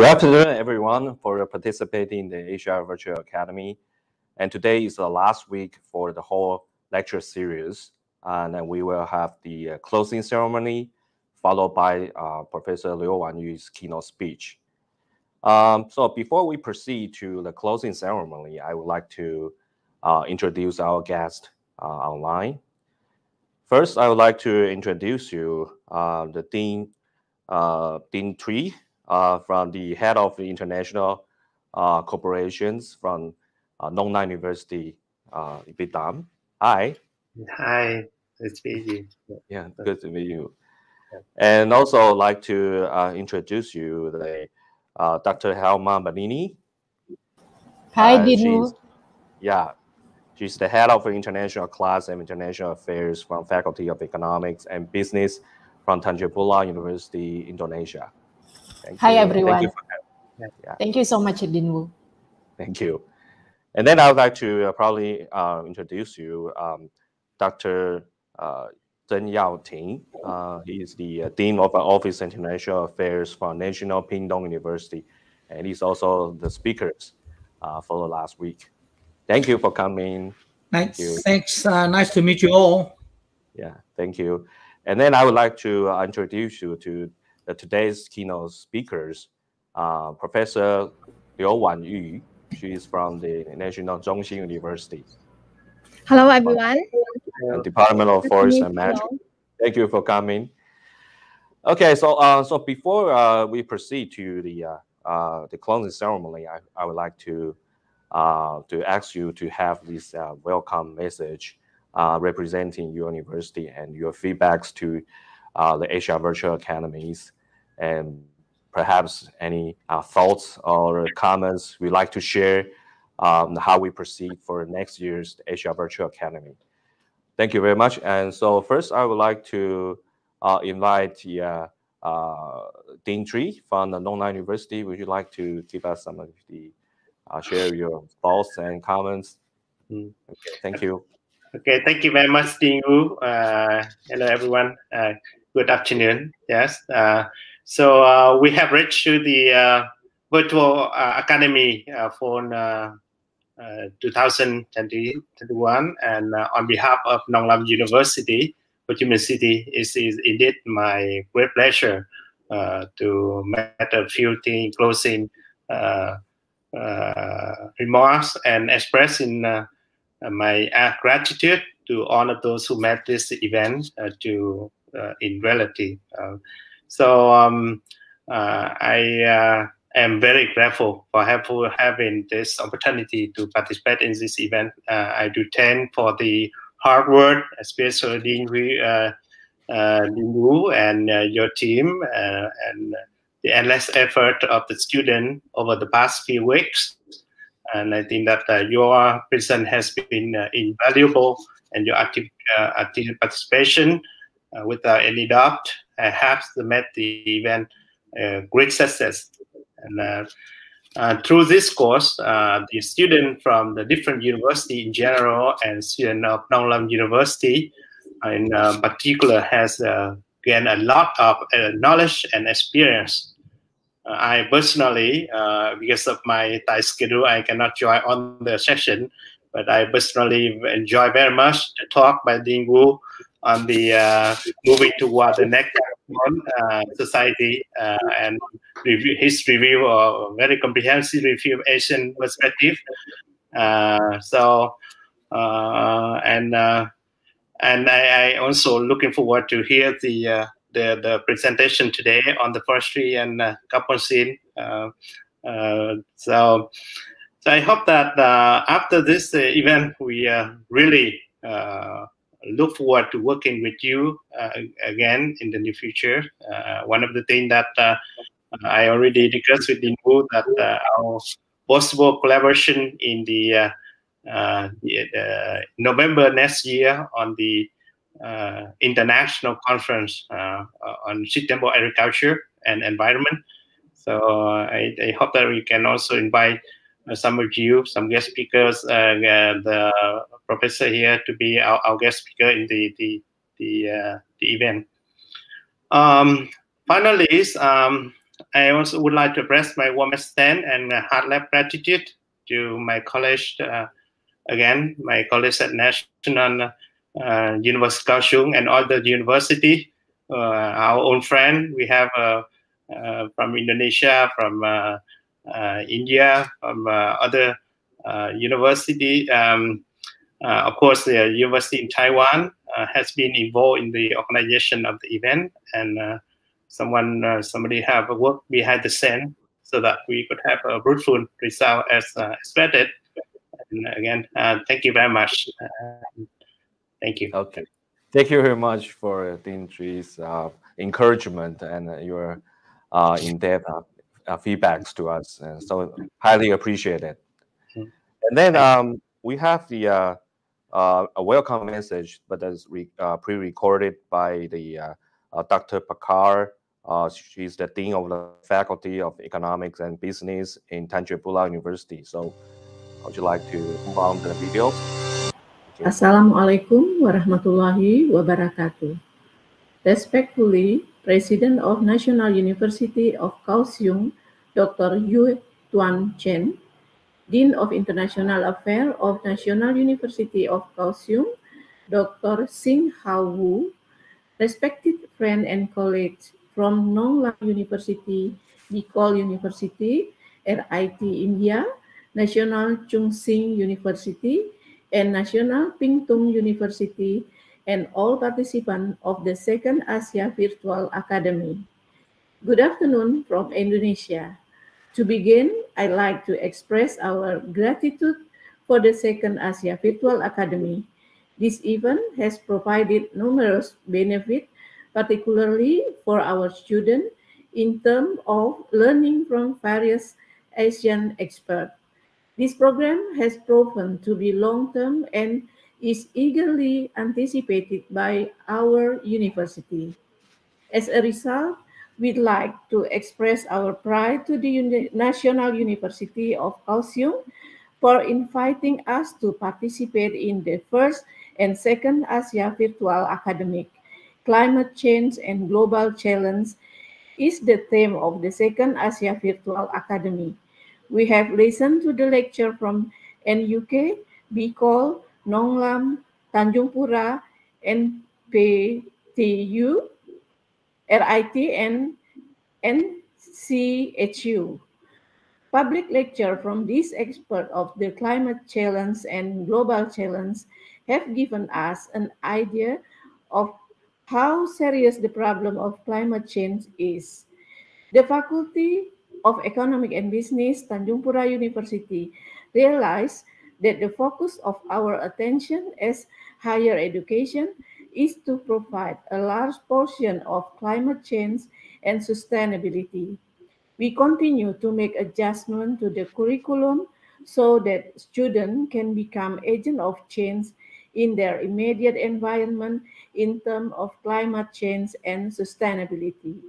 Good afternoon, everyone, for participating in the Asia Virtual Academy. And today is the last week for the whole lecture series. And then we will have the closing ceremony, followed by Professor Wan-Yu's keynote speech. So before we proceed to the closing ceremony, I would like to introduce our guest online. First, I would like to introduce you the Dean Tree, from the head of the international corporations from Nong Nai University, Vietnam. Hi. Hi, it's me. Yeah, good to meet you. Yeah. And also like to introduce you the Dr. Helma Banini. Hi, Dinu. She's the head of the international class and international affairs from Faculty of Economics and Business from Tanjung University, Indonesia. Hi, everyone. Thank you so much, Dinwoo. Thank you. And then I would like to probably introduce you Dr. Zheng Yaoting. He is the Dean of Office of International Affairs from National Pingtung University, and he's also the speakers for the last week. Thank you for coming. Thanks. Nice to meet you all. Yeah, thank you. And then I would like to introduce you to today's keynote speakers, Professor Wan-Yu. She is from the National Zhongxin University. Hello, everyone. Department of Forest and Management. Thank you for coming. Okay, so before we proceed to the closing ceremony, I would like to ask you to have this welcome message representing your university and your feedbacks to the Asia Virtual Academies, and perhaps any thoughts or comments we'd like to share how we proceed for next year's Asia Virtual Academy. Thank you very much. And so first, I would like to invite Dean Tree from the Nong Nai University. Would you like to give us some of the share your thoughts and comments? Okay, thank you. Okay, thank you very much, Dean Wu. Hello, everyone. Good afternoon. Yes. So we have reached to the virtual academy for 2021, and on behalf of Nong Lam University, Ho Chi Minh City, it is indeed my great pleasure to make a few closing remarks and express in my gratitude to all of those who made this event in reality. I am very grateful for having this opportunity to participate in this event. I do thank for the hard work, especially Dean Wu and your team, and the endless effort of the student over the past few weeks. And I think that your presence has been invaluable, and your active participation without any doubt has made the event a great success. And through this course, the students from the different universities in general and students of Nong Lam University in particular has gained a lot of knowledge and experience. I personally, because of my tight schedule, I cannot join on the session, but I personally enjoy very much the talk by Dean Wu on the moving toward the next society and his review, or very comprehensive review of Asian perspective. And I also looking forward to hear the presentation today on the forestry and carbon scene. So I hope that after this event, we really look forward to working with you again in the near future. One of the things that I already discussed with Dean Wu, that our possible collaboration in the November next year on the international conference on sustainable agriculture and environment. So I hope that we can also invite some of you, some guest speakers, the professor here to be our guest speaker in the event. Finally, I also would like to express my warmest thanks and heartfelt gratitude to my college, again, my college at National University of Chung and other university, our own friend. We have from Indonesia, from India, from other university. Of course, the university in Taiwan has been involved in the organization of the event, and somebody have worked behind the scene so that we could have a fruitful result as expected. And again, thank you very much. Thank you. Okay. Thank you very much for Dean Tree's encouragement and your in-depth feedbacks to us. So highly appreciated. And then we have the a welcome message, but that's pre-recorded by the Dr. Pakar. She's the Dean of the Faculty of Economics and Business in Tanjung Pulao University. So would you like to prompt the videos? Assalamualaikum warahmatullahi wabarakatuh. Respectfully, President of National University of Kaohsiung, Dr. Yu Tuan Chen, Dean of International Affairs of National University of Kaohsiung, Dr. Hsing Wu, respected friends and colleagues from Nonglam University, Bicol University, RIT India, National Chung University, and National Pingtung University, and all participants of the Second Asia Virtual Academy. Good afternoon from Indonesia. To begin, I'd like to express our gratitude for the Second Asia Virtual Academy. This event has provided numerous benefits, particularly for our students, in terms of learning from various Asian experts. This program has proven to be long-term and is eagerly anticipated by our university. As a result, we'd like to express our pride to the National University of Kaohsiung for inviting us to participate in the first and second Asia Virtual Academic. Climate Change and Global Challenge is the theme of the second Asia Virtual Academy. We have listened to the lecture from NUK, Bicol, Nonglam, Tanjung Pura, NPTU, RIT, and NCHU. Public lecture from these experts of the climate challenge and global challenge have given us an idea of how serious the problem of climate change is. The Faculty of Economic and Business, Tanjung Pura University, realized that the focus of our attention as higher education is to provide a large portion of climate change and sustainability. We continue to make adjustments to the curriculum so that students can become agents of change in their immediate environment in terms of climate change and sustainability.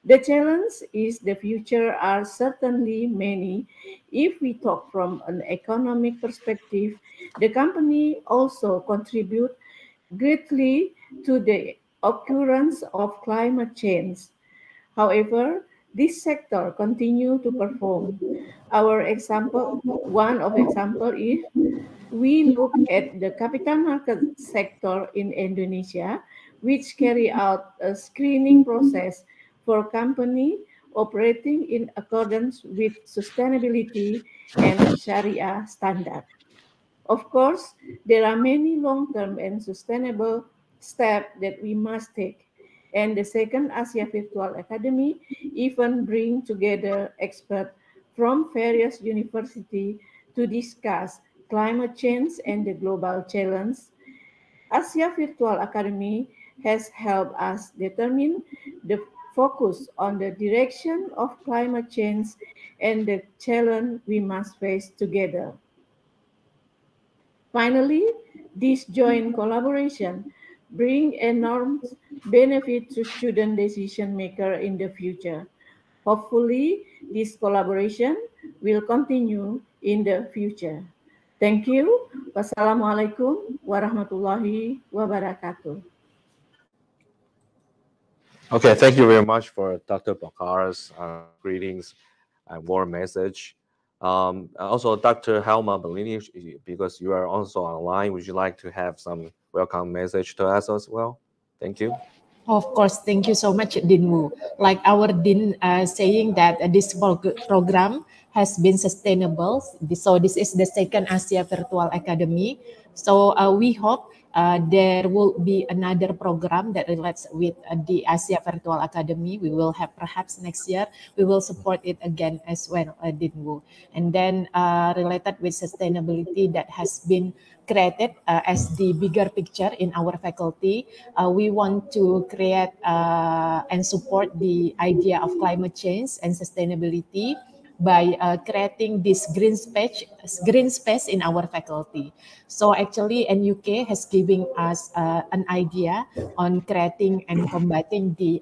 The challenges in the future are certainly many. If we talk from an economic perspective, the company also contributes greatly to the occurrence of climate change. However, this sector continues to perform. One example is we look at the capital market sector in Indonesia, which carry out a screening process for companies operating in accordance with sustainability and Sharia standards. Of course, there are many long-term and sustainable steps that we must take, and the second Asia Virtual Academy even bring together experts from various universities to discuss climate change and the global challenge. Asia Virtual Academy has helped us determine the focus on the direction of climate change and the challenge we must face together. Finally, this joint collaboration brings enormous benefit to student decision makers in the future. Hopefully, this collaboration will continue in the future. Thank you. Wassalamualaikum warahmatullahi wabarakatuh. Okay, thank you very much for Dr. Bakara's greetings and warm message. Also, Dr. Helma Bellini, because you are also online, would you like to have some welcome message to us as well? Thank you. Of course, thank you so much, Dean Wu. Like our Dean saying that this program has been sustainable. So this is the second Asia Virtual Academy. So we hope there will be another program that relates with the Asia Virtual Academy. We will have perhaps next year. We will support it again as well, Dean Wu. And then related with sustainability that has been created as the bigger picture in our faculty. We want to create and support the idea of climate change and sustainability by creating this green space in our faculty. So actually, NUK has given us an idea on creating and combating the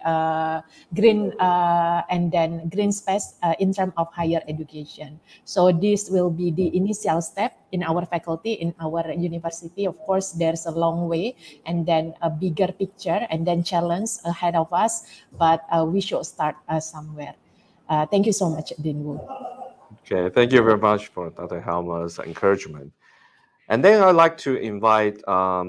green and then green space in terms of higher education. So this will be the initial step in our faculty, in our university. Of course, there's a long way and then a bigger picture and then challenge ahead of us, but we should start somewhere. Thank you so much, Dean Wu. Okay, thank you very much for Dr. Helma's encouragement. And then I'd like to invite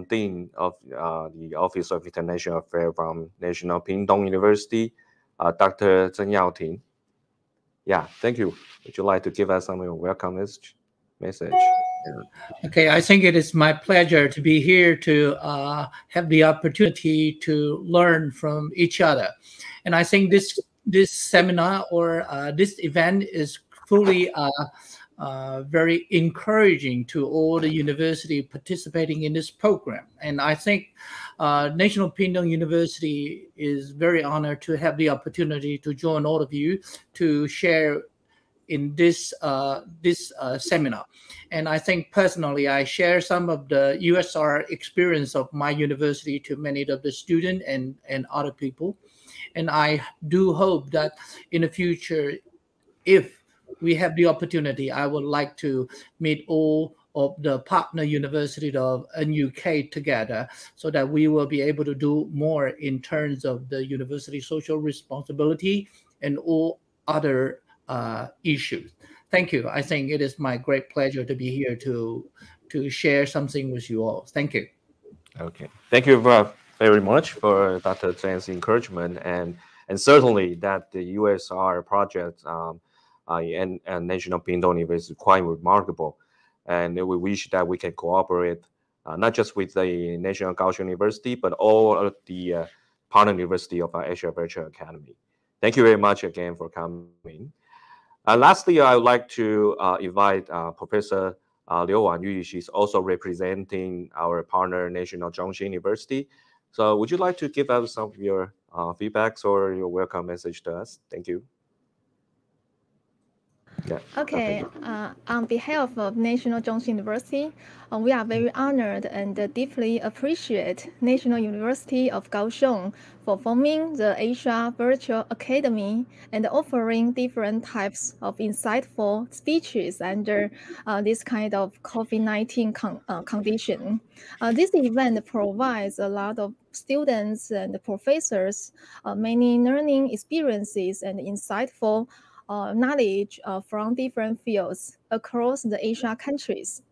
Dean of the Office of International Affairs from National Pingtung University, Dr. Zheng Yaoting. Yeah, thank you. Would you like to give us some welcome message? Okay, I think it is my pleasure to be here to have the opportunity to learn from each other. And I think this seminar or this event is truly very encouraging to all the university participating in this program. And I think National Pingtung University is very honored to have the opportunity to join all of you to share in this seminar. And I think personally, I share some of the USR experience of my university to many of the students and other people. And I do hope that in the future, if we have the opportunity, I would like to meet all of the partner universities of NUK together so that we will be able to do more in terms of the university social responsibility and all other issues. Thank you. I think it is my great pleasure to be here to share something with you all. Thank you. Okay. Thank you very much for Dr. Zhang's encouragement and certainly that the USR project and National Pingtung University is quite remarkable. And we wish that we can cooperate not just with the National Kaohsiung University, but all of the partner university of our Asia Virtual Academy. Thank you very much again for coming. Lastly, I would like to invite Professor Wan-Yu. She's also representing our partner, National Zhongshan University. So would you like to give us some of your feedbacks or your welcome message to us? Thank you. Yeah, okay, on behalf of National Zhongshan University, we are very honored and deeply appreciate National University of Kaohsiung for forming the Asia Virtual Academy and offering different types of insightful speeches under this kind of COVID-19 condition. This event provides a lot of students and professors many learning experiences and insightful knowledge from different fields across the Asia countries.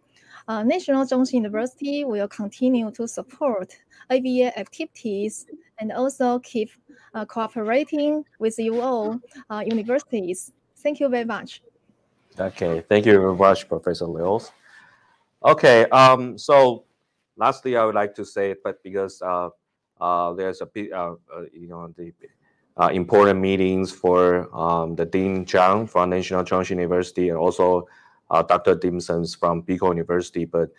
National Zhongshan University will continue to support AVA activities and also keep cooperating with you all universities. Thank you very much. Okay, thank you very much, Professor Liu. Okay, so lastly, I would like to say, but because there's a bit, the important meetings for the Dean Chung from National Zhongshan University and also Dr. Dimsons from Biko University, but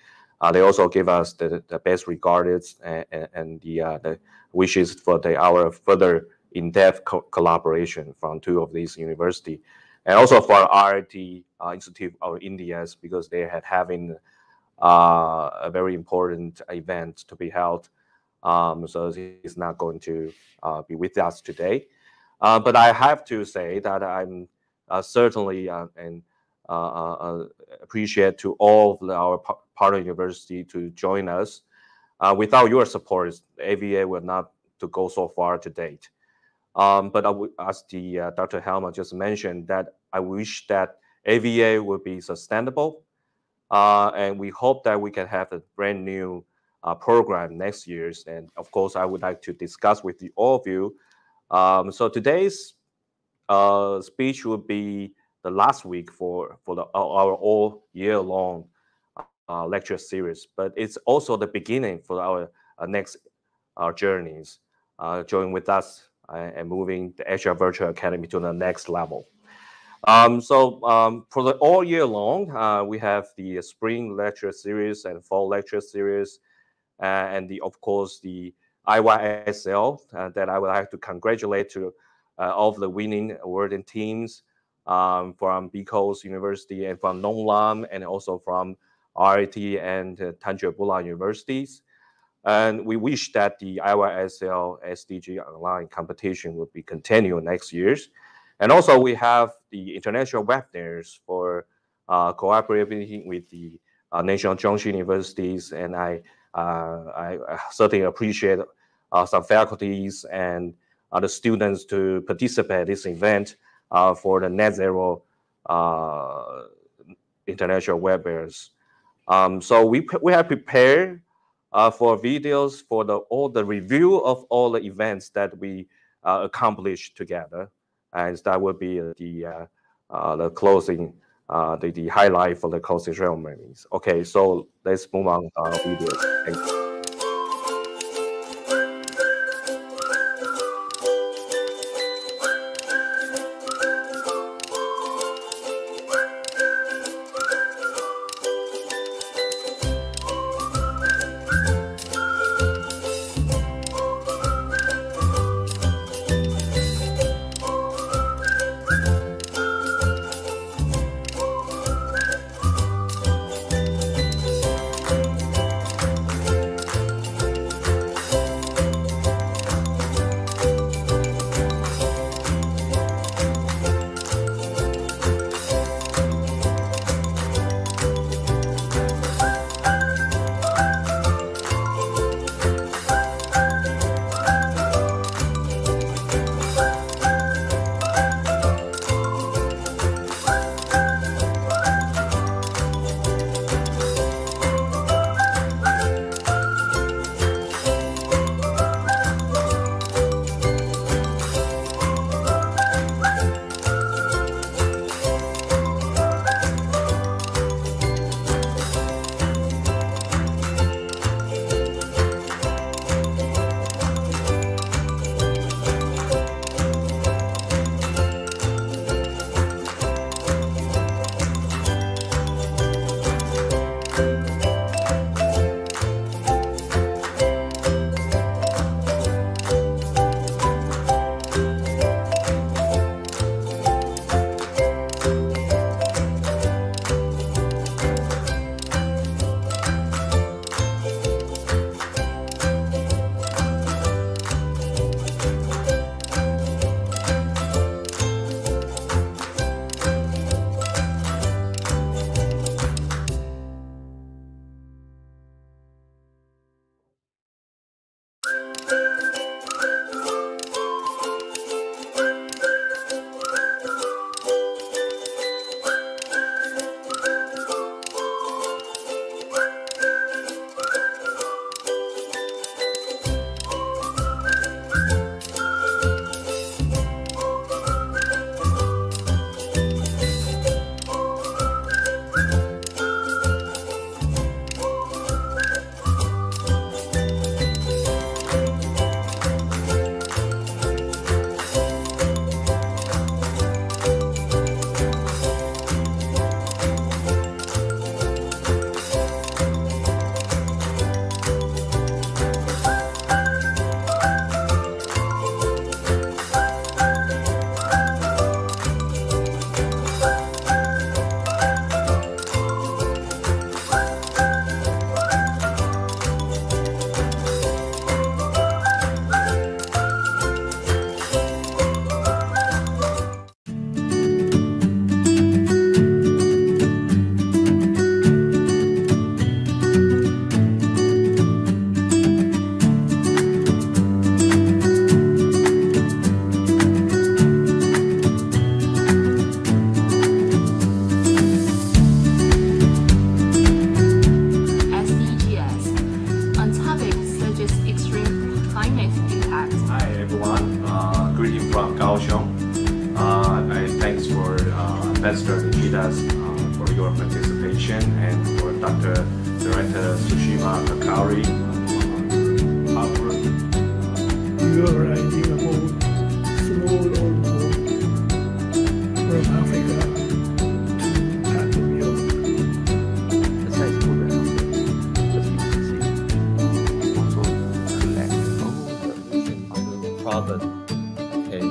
they also give us the best regards and the wishes for our further in-depth collaboration from two of these universities. And also for RIT Institute of India's, because they had having a very important event to be held. So he's not going to be with us today. But I have to say that I'm certainly and appreciate to all of our partner university to join us. Without your support, AVA will not to go so far to date. But as the Dr. Helmer just mentioned, that I wish that AVA would be sustainable, and we hope that we can have a brand new program next year. And of course, I would like to discuss with all of you. So today's speech will be the last week for our all year long lecture series, but it's also the beginning for our next journeys. Join with us and moving the Asia Virtual Academy to the next level. For the all year long, we have the spring lecture series and fall lecture series, and of course the IYSL that I would like to congratulate to all of the winning awarding teams from Bicos University and from Nong Lam, and also from RIT and Tanjung Bula universities. And we wish that the IYSL SDG online competition will be continued next year. And also we have the international webinars for cooperating with the national Zhongshan universities. And I certainly appreciate some faculties and other students to participate in this event for the Net Zero international webinars. So we have prepared for videos for all the review of all the events that we accomplished together, and that will be the closing, the highlight for the closing ceremonies. Okay, so let's move on to our videos. Thank you. Innovation, and for Dr. Director Sushima Kakari. You are writing about small old boat from Africa to New York. The size program, as you can see, also collect all the mission on the problem. Okay,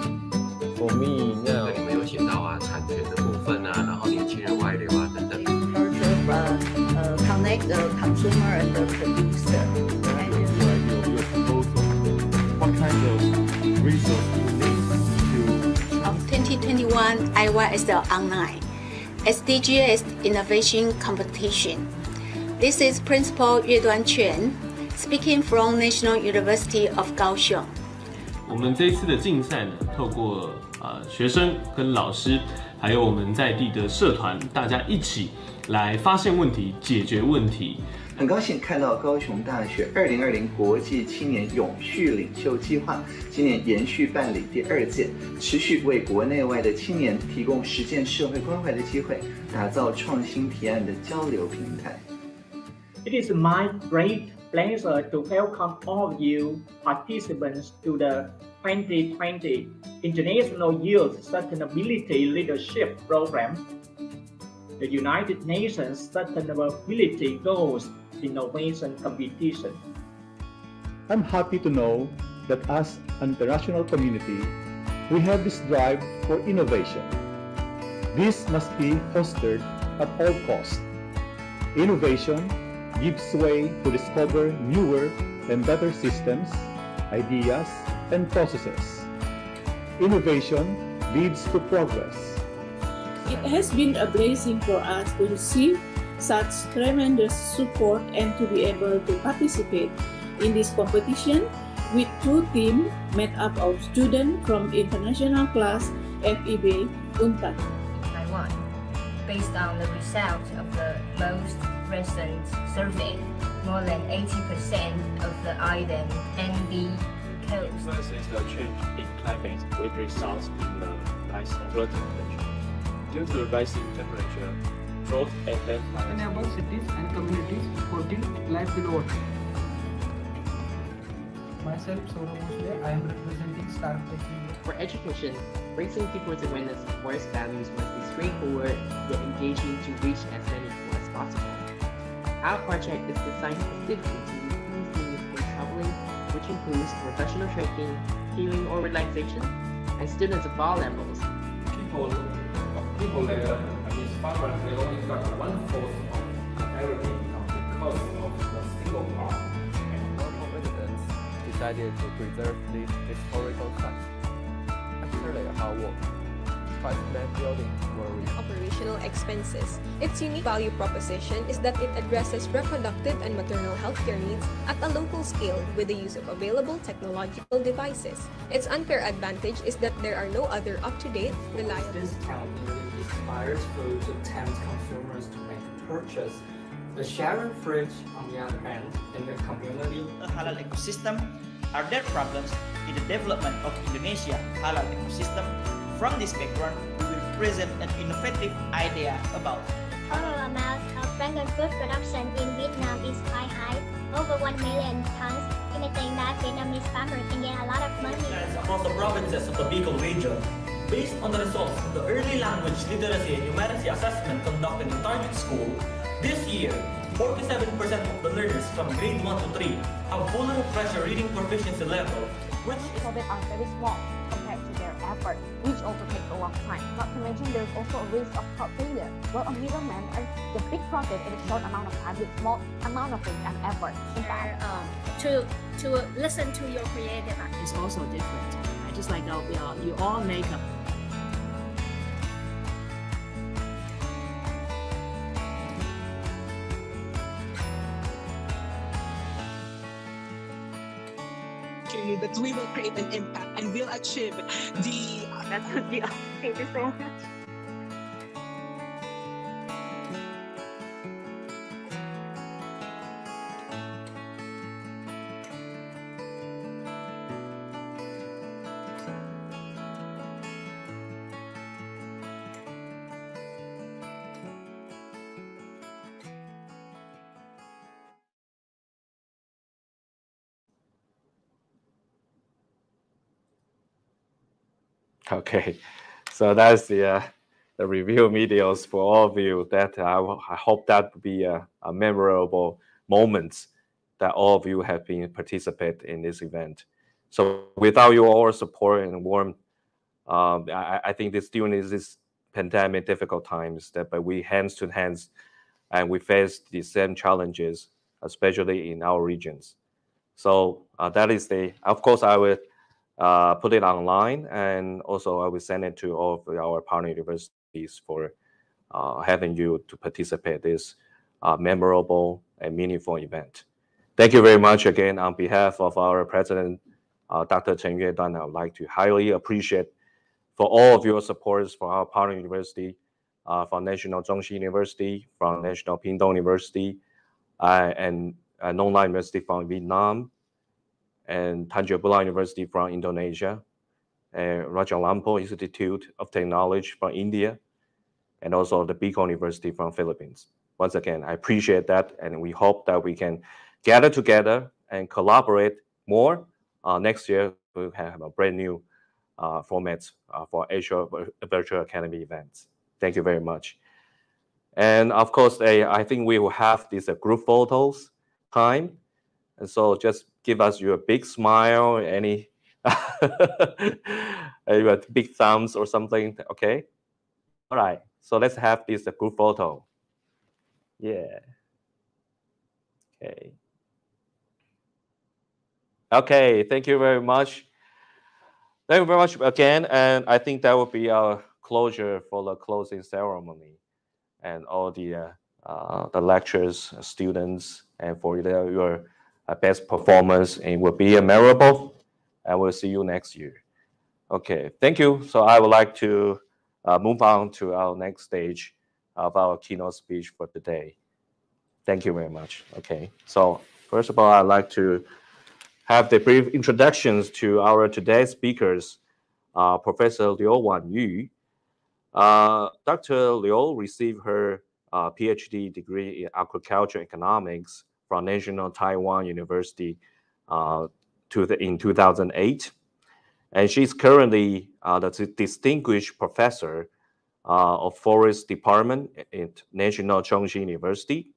for me now. 你们有写到啊，产权的部分啊，然后年轻人外流啊等等。Connect the consumer and the producer. What kind of resource you need to? Of 2021 Iowa SL Online as DGS Innovation Competition. This is Principal Wan-Yu speaking from National University of Kaohsiung. 我们这一次的竞赛呢，透过学生跟老师，还有我们在地的社团，大家一起来发现问题、解决问题。很高兴看到高雄大学2020国际青年永续领袖计划今年延续办理第2届，持续为国内外的青年提供实践社会关怀的机会，打造创新提案的交流平台。It is my great pleasure to welcome all of you participants to the 2020 International Youth Sustainability Leadership Program, the United Nations Sustainability Goals Innovation Competition. I'm happy to know that as an international community, we have this drive for innovation. This must be fostered at all costs. Innovation gives way to discover newer and better systems, ideas, and processes. Innovation leads to progress. It has been a blessing for us to receive such tremendous support and to be able to participate in this competition with 2 teams made up of students from international class FEB UNTAD. Taiwan, based on the results of the most recent survey, more than 80% of the island and the coast. First is the change in climate, which results in the rise of water temperature. Due to the rising temperature, drought and landfalls enable cities and communities supporting livelihood. Myself, Saurabh Musle, I am representing Star Taking. For education, raising people's awareness of forest values must be straightforward yet engaging to reach as many people as possible. Our project is designed specifically to reduce the need for traveling, which includes professional training, healing or relaxation, and students of all levels. People there, farmers, they only got 1/4 of the area income because of the single crop. And local residents decided to preserve these historical sites. After their hard work, 5 land buildings were operational expenses. Its unique value proposition is that it addresses reproductive and maternal healthcare needs at a local scale with the use of available technological devices. Its unfair advantage is that there are no other up-to-date, reliable. This town really inspires food to tempt consumers to make a purchase. The sharing fridge, on the other hand, in the community, a halal ecosystem. Are there problems in the development of Indonesia halal ecosystem? From this background, we will present an innovative idea about total amount of dragon fruit production in Vietnam is quite high, over 1 million tons, indicating that Vietnamese farmers can get a lot of money. Across the provinces of the Bicol region, based on the results of the early language literacy and numeracy assessment conducted in target school, this year, 47% of the learners from grade 1 to 3 have fuller pressure reading proficiency level, which is so they are very small compared to their effort, which also takes a long time. Not to mention there's also a risk of crop failure, where a middleman earns the big profit in a short amount of time with small amount of risk and effort. In fact, to listen to your creative is also different. Just like you all make a that we will create an impact and will achieve the... That would be all. Thank you so much. Okay, so that's the review videos for all of you. That I hope that will be a memorable moment that all of you have been participate in this event. So without your all support and warm, I think this during this pandemic difficult times but we hands to hands, and we face the same challenges, especially in our regions. So that is of course, I will put it online, and also I will send it to all of our partner universities for having you to participate in this memorable and meaningful event. Thank you very much again on behalf of our president, Dr. Chen Yueduan. I would like to highly appreciate for all of your supports for our partner university, from National Zhongshan University, from National Pingtung University, and Nong University from Vietnam, and Tanjung Pulao University from Indonesia, and Raja Lampo Institute of Technology from India, and also the Bicol University from Philippines. Once again, I appreciate that, and we hope that we can gather together and collaborate more. Next year, we'll have a brand new format for Asia Virtual Academy events. Thank you very much. And of course, I think we will have this group photos time. And so just give us your big smile, any big thumbs or something, okay? All right, so let's have this group photo. Yeah. Okay. Okay, thank you very much. Thank you very much again, and I think that will be our closure for the closing ceremony, and all the lecturers, students, and for your best performance, and will be memorable. And we'll see you next year. Okay, thank you. So I would like to move on to our next stage of our keynote speech for today. Thank you very much. Okay, so first of all, I'd like to have the brief introductions to our today's speakers, Professor Liu Wan-Yu. Dr. Liu received her PhD degree in agriculture economics from National Taiwan University in 2008. And she's currently the distinguished professor of Forest Department at National Zhongshan University.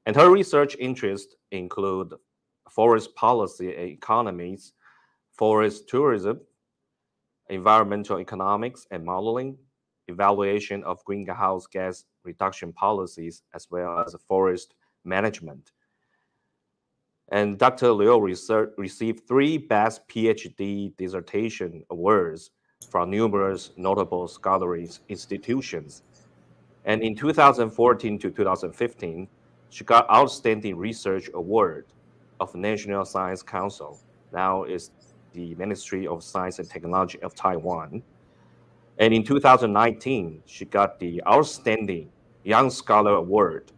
And her research interests include forest policy and economies, forest tourism, environmental economics and modeling, evaluation of greenhouse gas reduction policies, as well as forest management. And Dr. Liu received 3 Best PhD Dissertation Awards from numerous notable scholarly institutions. And in 2014 to 2015, she got Outstanding Research Award of National Science Council. Now is the Ministry of Science and Technology of Taiwan. And in 2019, she got the Outstanding Young Scholar Award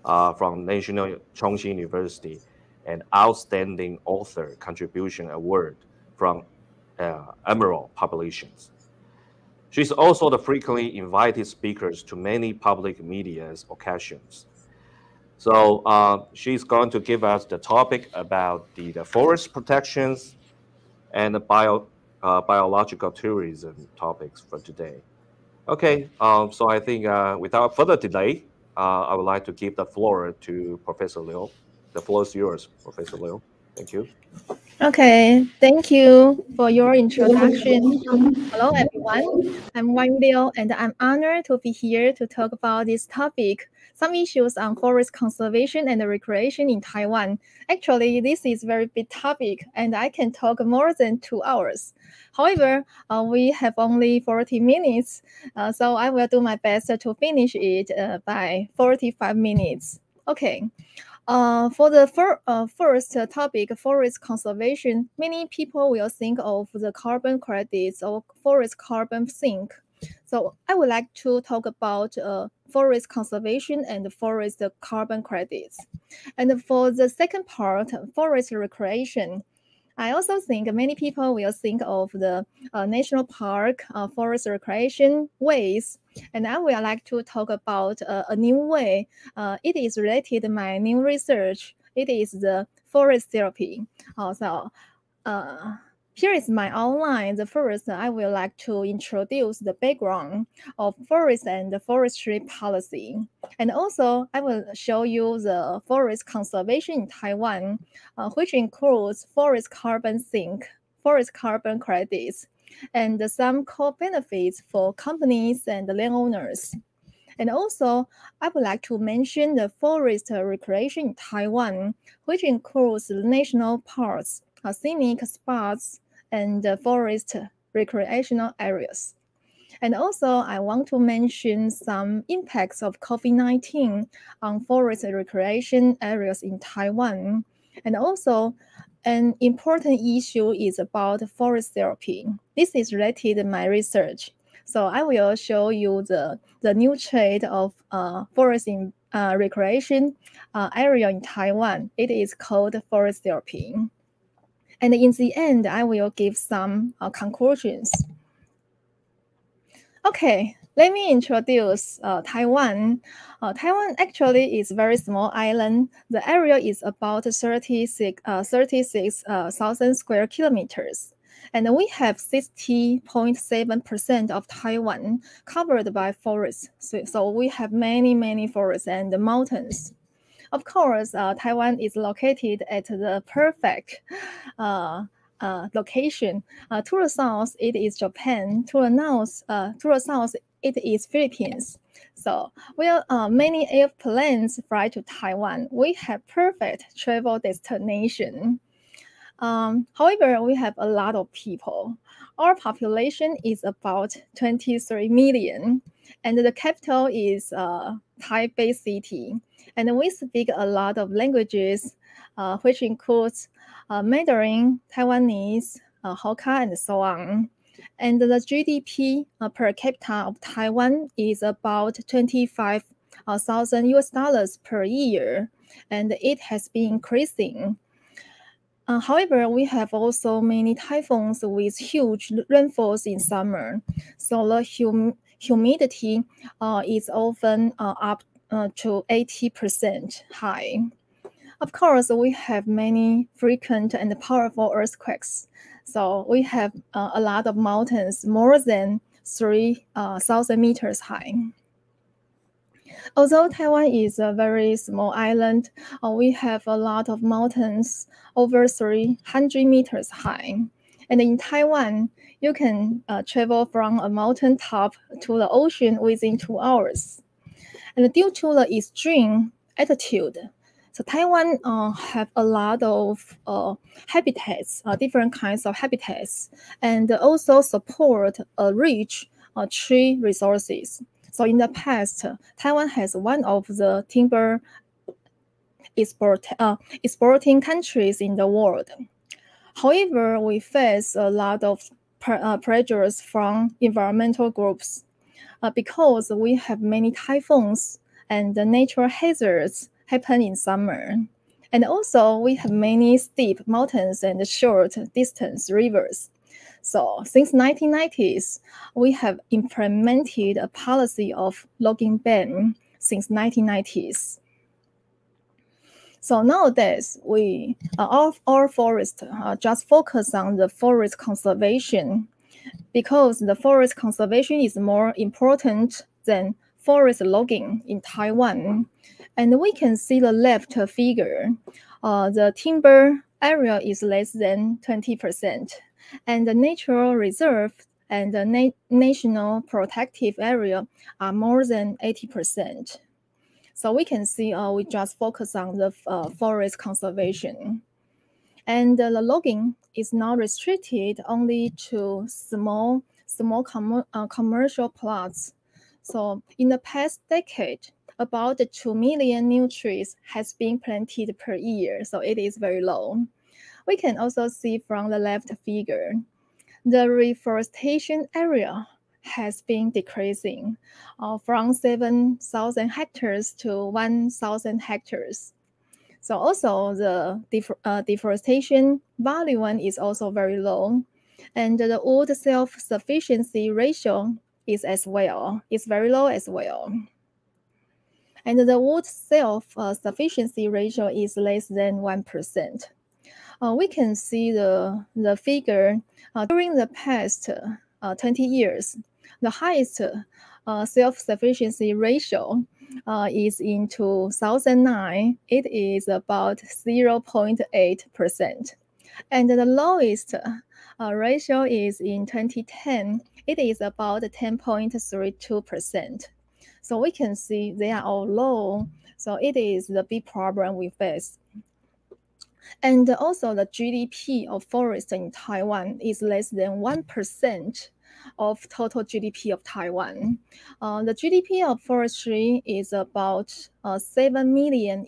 from National Zhongshan University, and Outstanding Author Contribution Award from Emerald Publications. She's also the frequently invited speakers to many public media occasions. So she's going to give us the topic about the forest protections and the biological tourism topics for today. Okay, so I think without further delay, I would like to give the floor to Professor Liu. The floor is yours, Professor Liu. Thank you. Okay, thank you for your introduction. Hello, everyone. I'm Wan-Yu, and I'm honored to be here to talk about this topic, some issues on forest conservation and recreation in Taiwan. Actually, this is a very big topic, and I can talk more than 2 hours. However, we have only 40 minutes, so I will do my best to finish it by 45 minutes. Okay. For the first topic, forest conservation, many people will think of the carbon credits or forest carbon sink. So I would like to talk about forest conservation and forest carbon credits. And for the second part, forest recreation, I also think many people will think of the national park, forest recreation ways, and I would like to talk about a new way. It is related to my new research. It is the forest therapy. Also, here is my outline. The first, I would like to introduce the background of forest and the forestry policy. And also, I will show you the forest conservation in Taiwan, which includes forest carbon sink, forest carbon credits, and some co-benefits for companies and landowners. And also, I would like to mention the forest recreation in Taiwan, which includes the national parks, scenic spots, and forest recreational areas. And also, I want to mention some impacts of COVID-19 on forest recreation areas in Taiwan. And also, an important issue is about forest therapy. This is related to my research. So I will show you the new trend of forest in recreation area in Taiwan. It is called forest therapy. And in the end, I will give some conclusions. Okay, let me introduce Taiwan. Taiwan actually is a very small island. The area is about 36,000 square kilometers. And we have 60.7% of Taiwan covered by forests. So we have many forests and mountains. Of course, Taiwan is located at the perfect location. To the south, it is Japan. To the south, it is Philippines. So, where many airplanes fly to Taiwan, we have perfect travel destination. However, we have a lot of people. Our population is about 23 million, and the capital is Taipei City. And we speak a lot of languages, which includes Mandarin, Taiwanese, Hakka, and so on. And the GDP per capita of Taiwan is about 25,000 US dollars per year, and it has been increasing. However, we have also many typhoons with huge rainfalls in summer, so the humidity is often up to 80% high. Of course, we have many frequent and powerful earthquakes. So we have a lot of mountains, more than 3,000 meters high. Although Taiwan is a very small island, we have a lot of mountains over 300 meters high. And in Taiwan, you can travel from a mountain top to the ocean within 2 hours. And due to the extreme altitude, so Taiwan have a lot of habitats, different kinds of habitats, and also support rich tree resources. So in the past, Taiwan has one of the timber exporting countries in the world. However, we face a lot of pressures from environmental groups because we have many typhoons and the natural hazards happen in summer. And also we have many steep mountains and short distance rivers. So since 1990s, we have implemented a policy of logging ban since 1990s. So nowadays, our forest just focus on the forest conservation because the forest conservation is more important than forest logging in Taiwan. And we can see the left figure. The timber area is less than 20%, and the natural reserve and the national protective area are more than 80%. So we can see we just focus on the forest conservation. And the logging is not restricted only to small commercial plots. So in the past decade, about 2 million new trees has been planted per year, so it is very low. We can also see from the left figure, the reforestation area has been decreasing from 7,000 hectares to 1,000 hectares. So also the deforestation volume is also very low, and the wood self-sufficiency ratio is very low as well. And the wood self-sufficiency ratio is less than 1%. We can see the figure during the past 20 years. The highest self-sufficiency ratio is in 2009. It is about 0.8%. And the lowest ratio is in 2010. It is about 10.32%. So we can see they are all low. So it is the big problem we face. And also the GDP of forest in Taiwan is less than 1% of total GDP of Taiwan. The GDP of forestry is about $7 million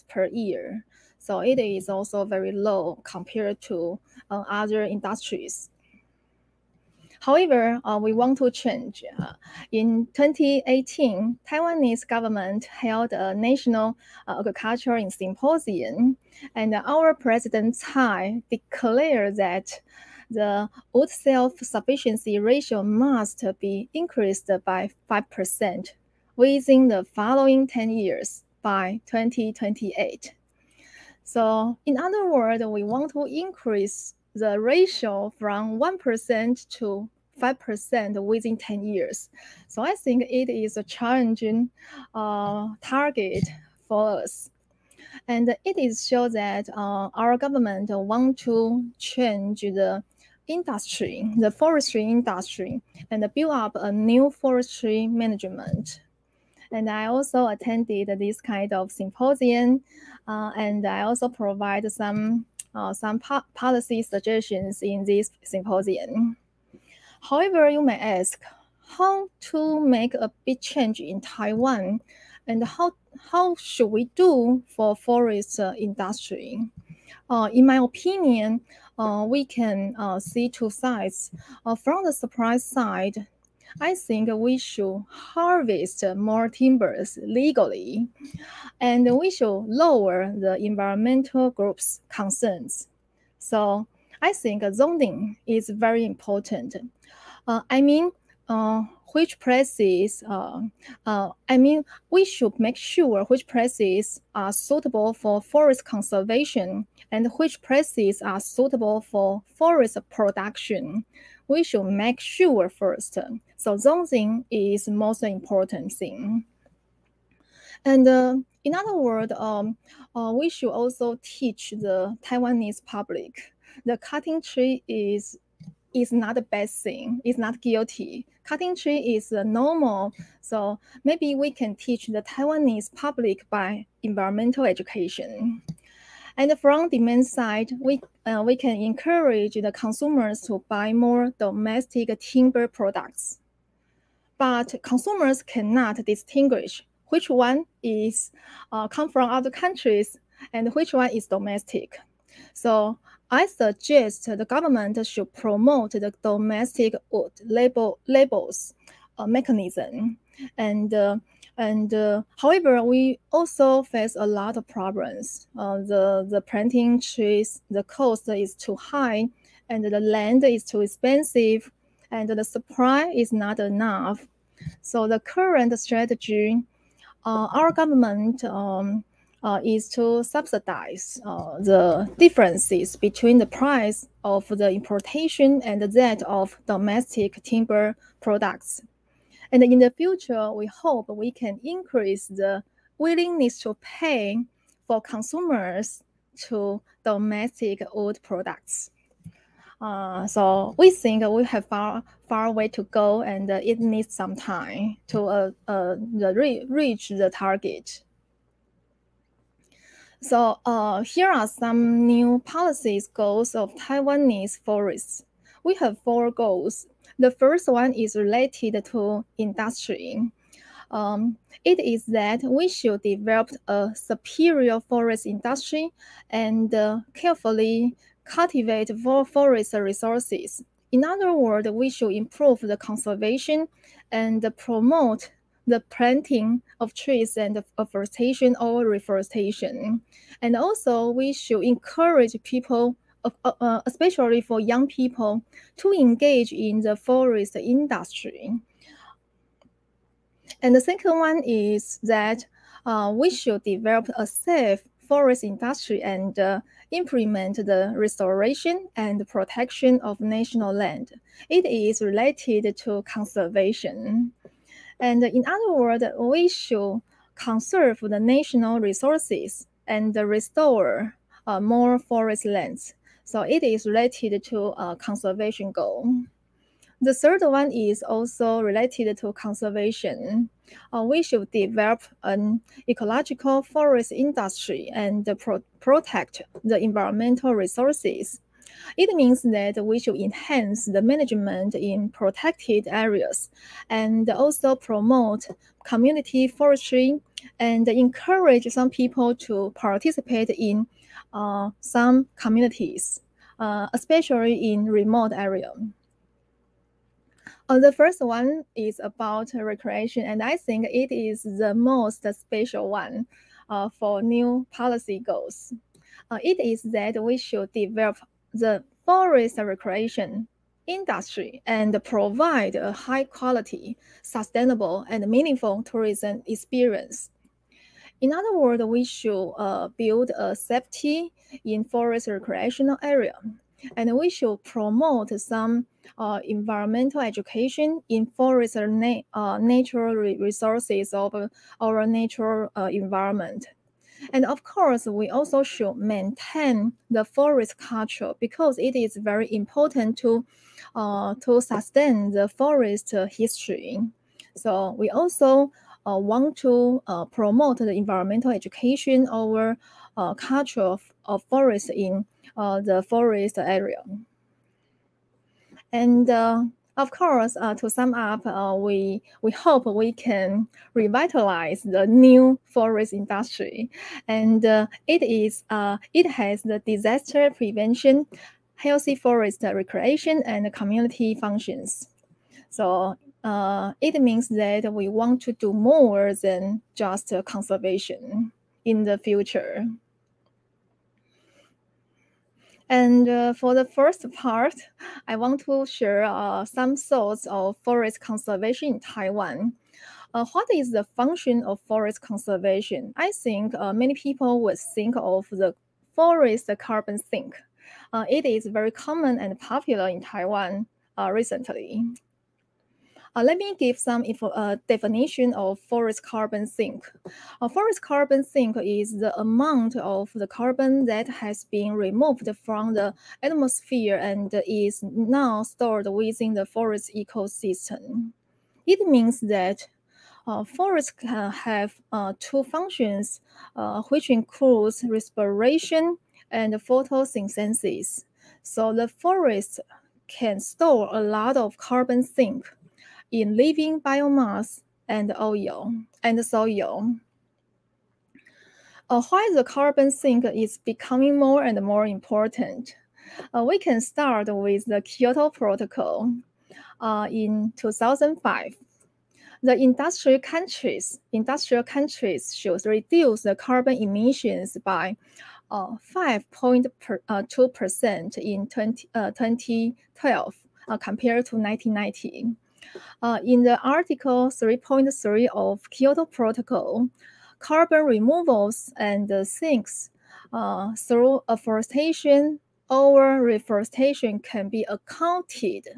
per year. So it is also very low compared to other industries. However, we want to change. In 2018, Taiwanese government held a national agricultural symposium, and our President Tsai declared that the wood self-sufficiency ratio must be increased by 5% within the following 10 years by 2028. So in other words, we want to increase the ratio from 1% to 5% within 10 years. So I think it is a challenging target for us. And it is shown that our government want to change the industry, the forestry industry, and build up a new forestry management. And I also attended this kind of symposium, and I also provide some policy suggestions in this symposium. However, you may ask, how to make a big change in Taiwan, and how should we do for forest industry? In my opinion, we can see two sides. From the supply side, I think we should harvest more timbers legally, and we should lower the environmental groups' concerns. So I think zoning is very important. Which places, we should make sure which places are suitable for forest conservation and which places are suitable for forest production. We should make sure first. So zoning is the most important thing. And in other words, we should also teach the Taiwanese public the cutting tree is not a bad thing. It's not guilty. Cutting tree is normal. So maybe we can teach the Taiwanese public by environmental education. And from demand side, we can encourage the consumers to buy more domestic timber products. But consumers cannot distinguish which one is come from other countries and which one is domestic. So I suggest the government should promote the domestic wood labels mechanism. However, we also face a lot of problems. The planting trees, the cost is too high, and the land is too expensive, and the supply is not enough. So the current strategy, our government is to subsidize the differences between the price of the importation and that of domestic timber products. And in the future, we hope we can increase the willingness to pay for consumers to domestic wood products. So we think we have far way to go, and it needs some time to reach the target. So here are some new policies goals of Taiwanese forests. We have 4 goals. The first one is related to industry. It is that we should develop a superior forest industry and carefully cultivate forest resources. In other words, we should improve the conservation and promote the planting of trees and afforestation or reforestation. And also, we should encourage people, especially for young people, to engage in the forest industry. And the second one is that we should develop a safe forest industry and implement the restoration and protection of national land. It is related to conservation. And in other words, we should conserve the national resources and restore more forest lands. So it is related to a conservation goal. The third one is also related to conservation. We should develop an ecological forest industry and protect the environmental resources. It means that we should enhance the management in protected areas and also promote community forestry and encourage some people to participate in some communities, especially in remote areas. The first one is about recreation, and I think it is the most special one for new policy goals. It is that we should develop the forest recreation industry and provide a high quality, sustainable, and meaningful tourism experience. In other words, we should build a safety in forest recreational area, and we should promote some environmental education in forest natural resources of our natural environment. And of course, we also should maintain the forest culture because it is very important to sustain the forest history. So we also want to promote the environmental education or culture of forest in the forest area. And of course, to sum up, we hope we can revitalize the new forest industry, and it has the disaster prevention, healthy forest recreation, and community functions. So it means that we want to do more than just conservation in the future. And for the first part, I want to share some thoughts of forest conservation in Taiwan. What is the function of forest conservation? I think many people would think of the forest carbon sink. It is very common and popular in Taiwan recently. Let me give some definition of forest carbon sink. Forest carbon sink is the amount of the carbon that has been removed from the atmosphere and is now stored within the forest ecosystem. It means that forests can have two functions, which includes respiration and photosynthesis. So the forest can store a lot of carbon sink in living biomass and oil and soil. Why the carbon sink is becoming more and more important? We can start with the Kyoto Protocol in 2005. The industrial countries should reduce the carbon emissions by 5.2% in 2012 compared to 1990. In the Article 3.3 of Kyoto Protocol, carbon removals and sinks through afforestation or reforestation can be accounted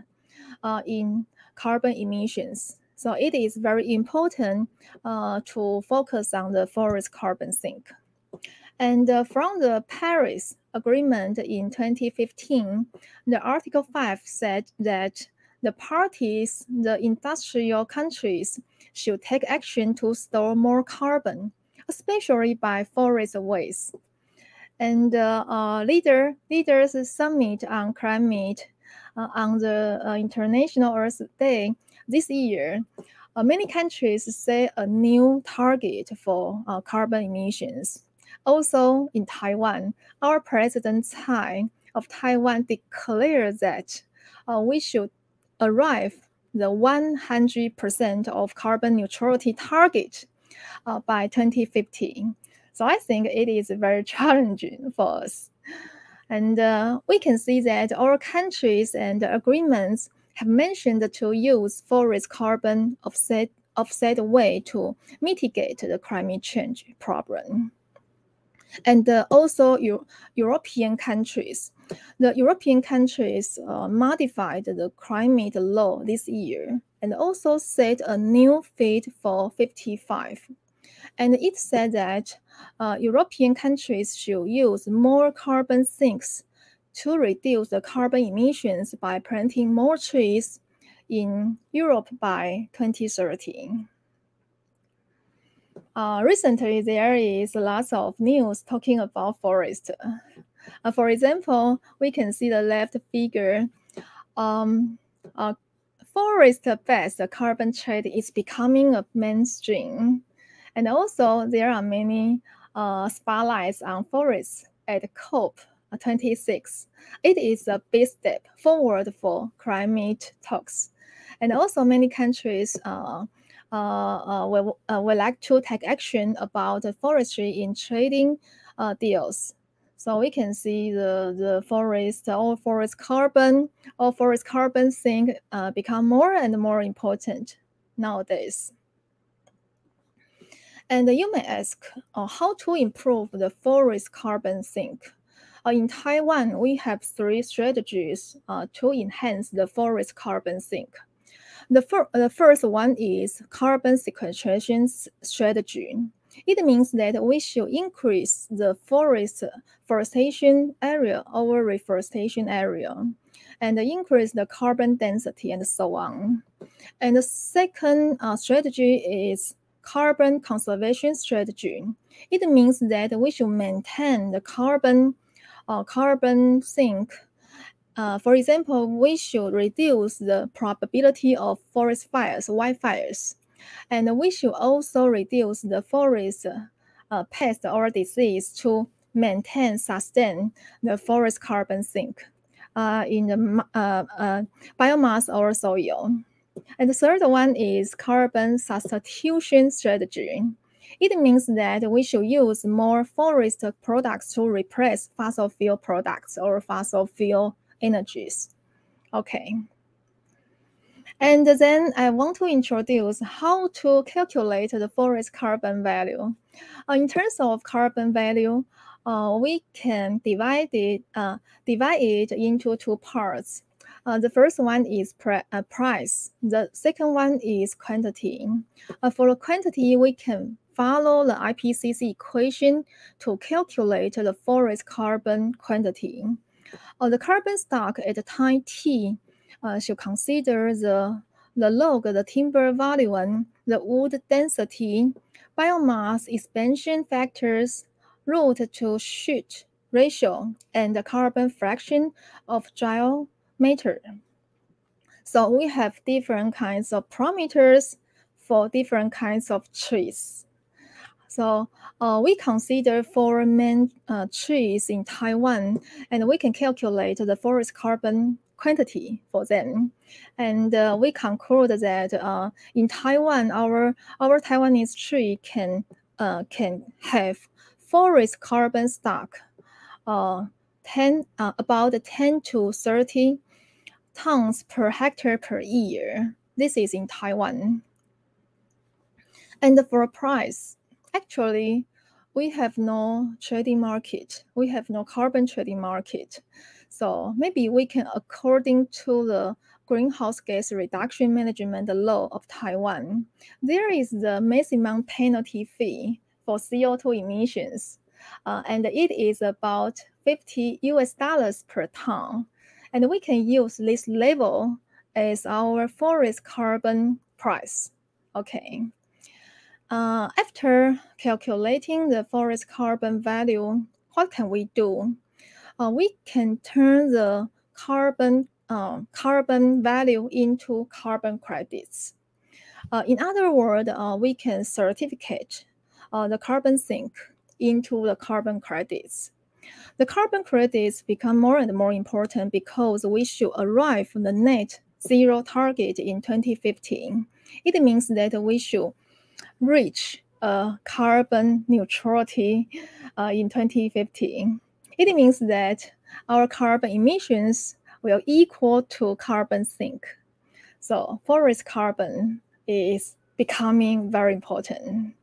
in carbon emissions. So it is very important to focus on the forest carbon sink. And from the Paris Agreement in 2015, the Article 5 said that the parties, the industrial countries, should take action to store more carbon, especially by forest waste. And leaders summit on climate on the International Earth Day this year, many countries set a new target for carbon emissions. Also in Taiwan, our President Tsai of Taiwan declared that we should arrive the 100% of carbon neutrality target by 2050. So I think it is very challenging for us. And we can see that our countries and agreements have mentioned to use forest carbon offset way to mitigate the climate change problem. And also European countries. The European countries modified the climate law this year and also set a new Fit for 55. And it said that European countries should use more carbon sinks to reduce the carbon emissions by planting more trees in Europe by 2030. Recently, there is lots of news talking about forest. For example, we can see the left figure. Forest-based carbon trade is becoming a mainstream. And also, there are many spotlights on forests at COP26. It is a big step forward for climate talks. And also, many countries would like to take action about forestry in trading deals. So we can see the forest or forest carbon sink become more and more important nowadays. And you may ask how to improve the forest carbon sink. In Taiwan, we have 3 strategies to enhance the forest carbon sink. The first one is carbon sequestration strategy. It means that we should increase the forestation area over reforestation area and increase the carbon density and so on. And the second strategy is carbon conservation strategy. It means that we should maintain the carbon sink. For example, we should reduce the probability of forest fires, wildfires, and we should also reduce the forest pest or disease to sustain the forest carbon sink in the biomass or soil. And the third one is carbon substitution strategy. It means that we should use more forest products to replace fossil fuel products or fossil fuel energies. Okay. And then I want to introduce how to calculate the forest carbon value. In terms of carbon value, we can divide it into 2 parts. The first one is price. The second one is quantity. For the quantity, we can follow the IPCC equation to calculate the forest carbon quantity. The carbon stock at time t should consider the log, the timber volume, the wood density, biomass expansion factors, root to shoot ratio, and the carbon fraction of dry matter. So we have different kinds of parameters for different kinds of trees. So we consider 4 main trees in Taiwan, and we can calculate the forest carbon quantity for them. And we conclude that in Taiwan, our Taiwanese tree can have forest carbon stock about 10 to 30 tons per hectare per year. This is in Taiwan. And for price, actually, we have no trading market. We have no carbon trading market. So maybe we can, according to the Greenhouse Gas Reduction Management Law of Taiwan, there is the maximum penalty fee for CO2 emissions. And it is about $50 per ton. And we can use this level as our forest carbon price. Okay. After calculating the forest carbon value, what can we do? We can turn the carbon value into carbon credits. In other words, we can certificate the carbon sink into the carbon credits. The carbon credits become more and more important because we should arrive at the net zero target in 2015. It means that we should reach carbon neutrality in 2050. It means that our carbon emissions will equal to carbon sink. So forest carbon is becoming very important.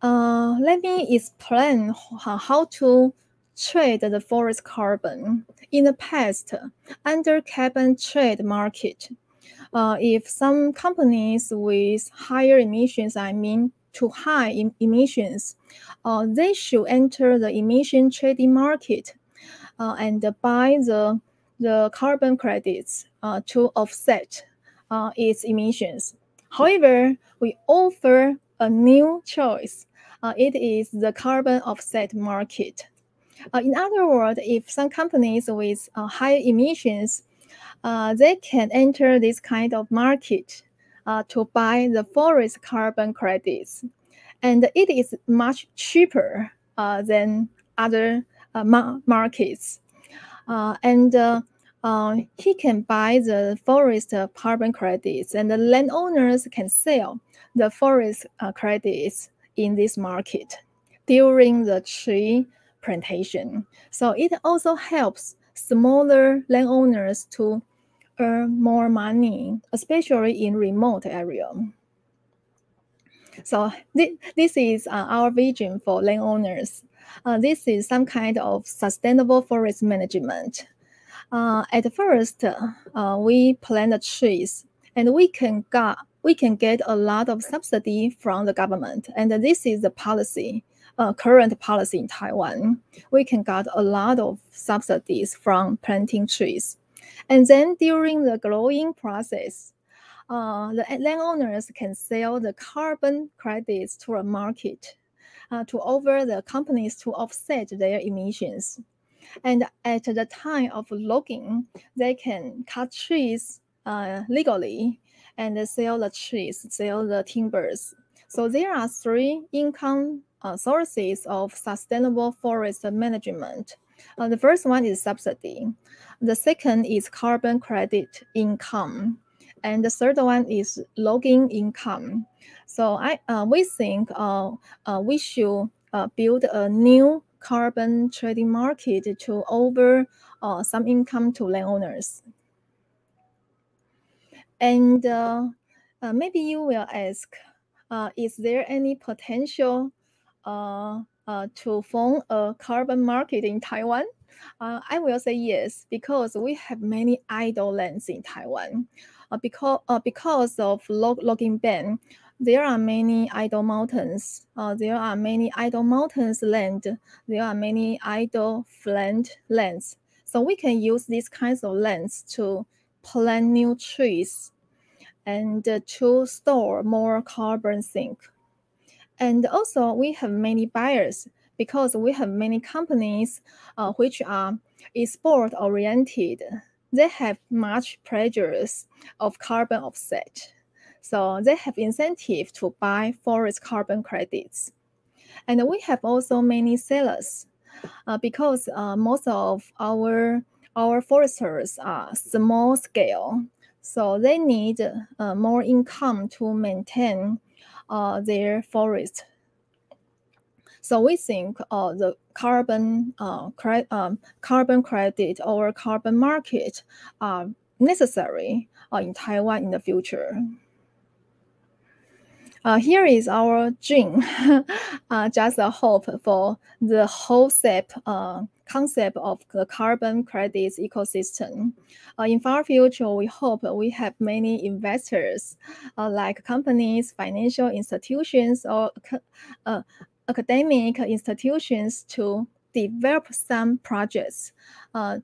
Let me explain how to trade the forest carbon. In the past, under carbon trade market, if some companies with higher emissions, I mean too high emissions, they should enter the emission trading market and buy the carbon credits to offset its emissions. However, we offer a new choice. It is the carbon offset market. In other words, if some companies with high emissions, they can enter this kind of market to buy the forest carbon credits. And it is much cheaper than other markets. He can buy the forest carbon credits, and the landowners can sell the forest credits in this market during the tree plantation. So it also helps smaller landowners to earn more money, especially in remote area. So this is our vision for landowners. This is some kind of sustainable forest management. At first, we plant the trees, and we can get a lot of subsidy from the government. And this is the policy, current policy in Taiwan. We can get a lot of subsidies from planting trees. And then during the growing process, the landowners can sell the carbon credits to a market to offer the companies to offset their emissions. And at the time of logging, they can cut trees legally and sell the trees, sell the timbers. So there are three income sources of sustainable forest management. The first one is subsidy. The second is carbon credit income. And the third one is logging income. So we think we should build a new carbon trading market to offer some income to landowners. And maybe you will ask, is there any potential to form a carbon market in Taiwan? I will say yes, because we have many idle lands in Taiwan. Because of logging ban, there are many idle mountains. There are many idle mountains land. There are many idle flat lands. So we can use these kinds of lands to plant new trees and to store more carbon sink. And also we have many buyers because we have many companies which are export oriented. They have much pressures of carbon offset. So they have incentive to buy forest carbon credits. And we have also many sellers because most of our foresters are small scale. So they need more income to maintain their forest. So we think the carbon credit or carbon market are necessary in Taiwan in the future. Here is our dream, just a hope for the whole concept of the carbon credits ecosystem. In far future, we hope we have many investors like companies, financial institutions, or academic institutions to develop some projects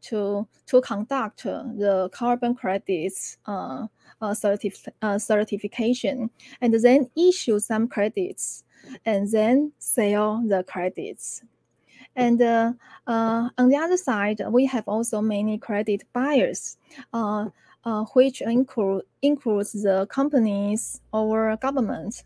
to conduct the carbon credits certification, and then issue some credits, and then sell the credits. And on the other side, we have also many credit buyers, which includes the companies or government,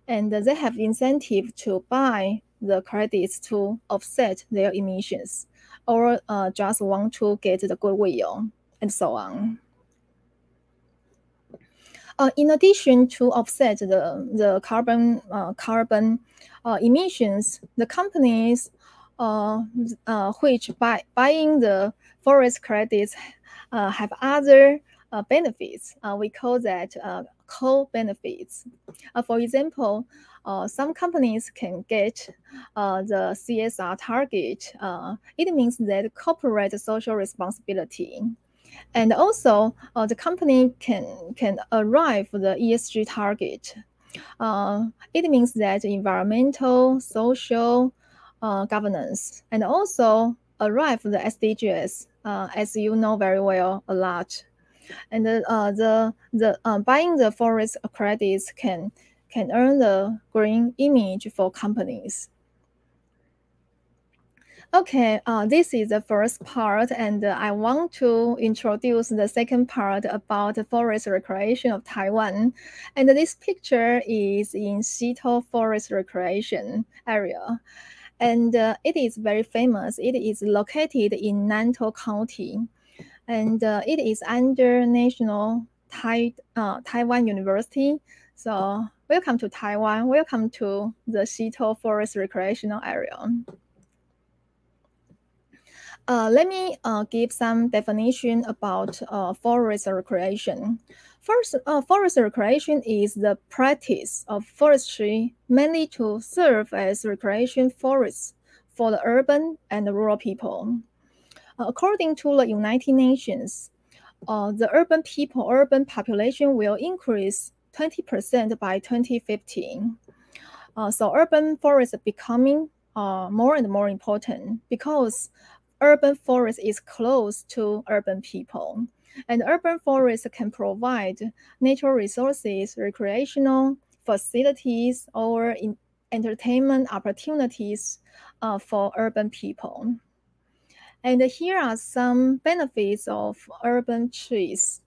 and they have incentive to buy the credits to offset their emissions, or just want to get the goodwill, and so on. In addition to offset the carbon emissions, the companies which buying the forest credits have other benefits. We call that co-benefits. For example, some companies can get the CSR target. It means that corporate social responsibility. And also, the company can arrive the ESG target. It means that environmental, social, governance, and also arrive the SDGs, as you know very well, a lot. And buying the forest credits can earn the green image for companies. Okay, this is the first part, and I want to introduce the second part about the forest recreation of Taiwan. And this picture is in Xitou Forest Recreation Area, and it is very famous. It is located in Nantou County, and it is under National Taiwan University. So welcome to Taiwan. Welcome to the Xitou Forest Recreational Area. Let me give some definition about forest recreation. First, forest recreation is the practice of forestry mainly to serve as recreation forests for the urban and the rural people. According to the United Nations, the urban population will increase 20% by 2050. So urban forests are becoming more and more important because urban forest is close to urban people, and urban forests can provide natural resources, recreational facilities, or entertainment opportunities for urban people. And here are some benefits of urban trees.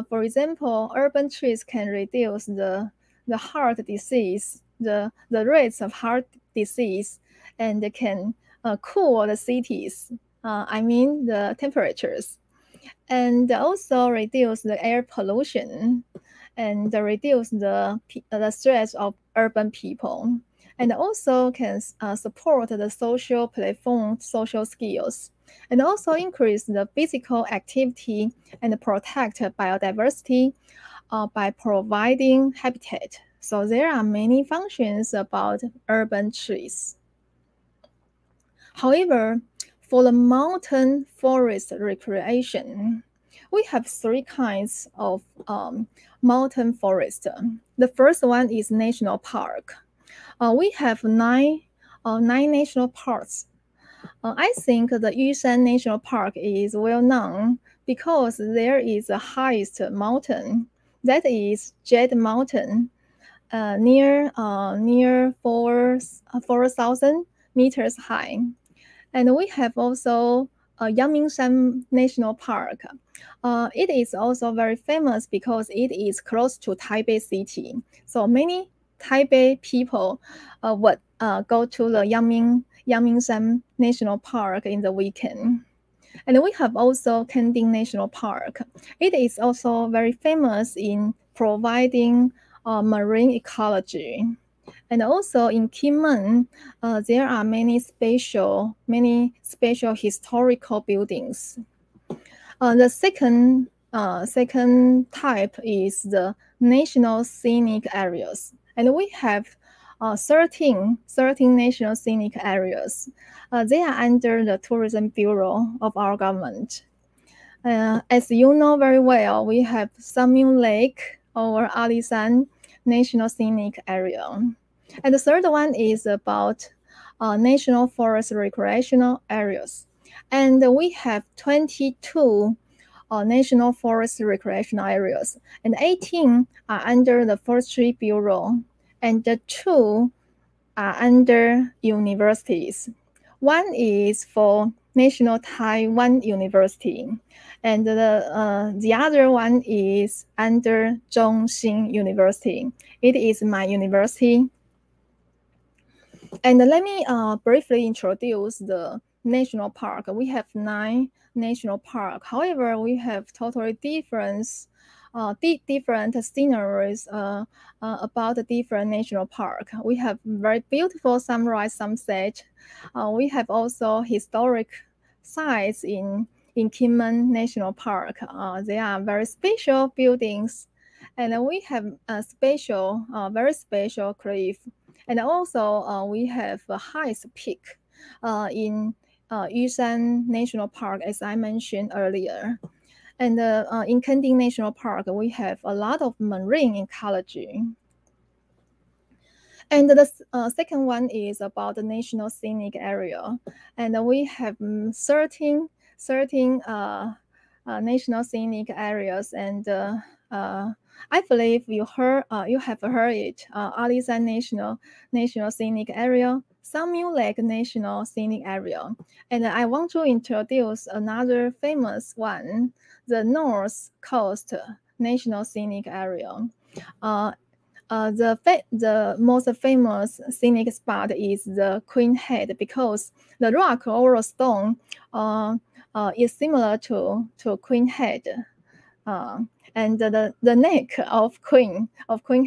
For example, urban trees can reduce the heart disease, the rates of heart disease, and they can cool the cities, I mean the temperatures, and also reduce the air pollution, and reduce the stress of urban people, and also can support the social platform, social skills, and also increase the physical activity and protect biodiversity by providing habitat. So there are many functions about urban trees. However, for the mountain forest recreation, we have three kinds of mountain forest. The first one is national park. We have nine national parks. I think the Yushan National Park is well known because there is the highest mountain, that is Jet Mountain, near 4,000 meters high. And we have also Yangmingshan National Park. It is also very famous because it is close to Taipei City. So many Taipei people would go to the Yangmingshan National Park in the weekend. And we have also Kending National Park. It is also very famous in providing marine ecology. And also in Kinmen, there are many special historical buildings. The second type is the national scenic areas, and we have 13 national scenic areas. They are under the Tourism Bureau of our government. As you know very well, we have Sanming Lake or Alishan National Scenic Area. And the third one is about national forest recreational areas. And we have 22 national forest recreational areas, and 18 are under the Forestry Bureau, and the 2 are under universities. One is for National Taiwan University, and the other one is under Hsing University. It is my university. And let me briefly introduce the national park. We have 9 national parks. However, we have totally different scenarios about the different national park. We have very beautiful sunrise, sunset. We have also historic sites in Kinmen National Park. They are very special buildings, and we have a very special cliff And also we have the highest peak in Hsing National Park, as I mentioned earlier. And in Kending National Park, we have a lot of marine ecology. And the second one is about the National Scenic Area. And we have 13 national scenic areas. And I believe you have heard it. Alishan National Scenic Area, Samu Lake National Scenic Area. And I want to introduce another famous one, the North Coast National Scenic Area. The most famous scenic spot is the Queen Head, because the rock or stone is similar to Queen Head, and the neck of Queen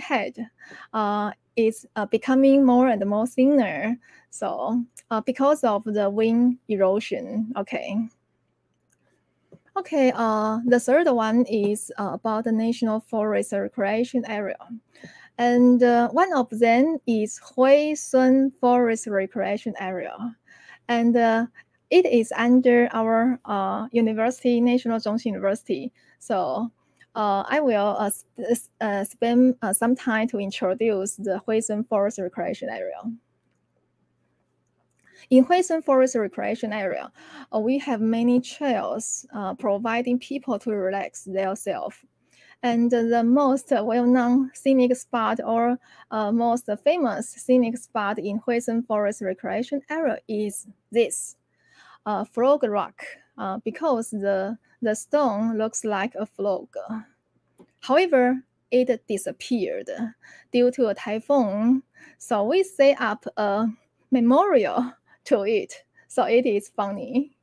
Head is becoming more and more thinner. So because of the wind erosion. Okay, the third one is about the National Forest Recreation Area. And one of them is Hsing Forest Recreation Area. And it is under our university, National Zhongxin University. So I will spend some time to introduce the Hsing Forest Recreation Area. In Hsing Forest Recreation Area, we have many trails providing people to relax themselves. And the most well-known scenic spot or most famous scenic spot in Hsing Forest Recreation Area is this, Frog Rock, because the stone looks like a frog. However, it disappeared due to a typhoon. So we set up a memorial to it. So it is funny.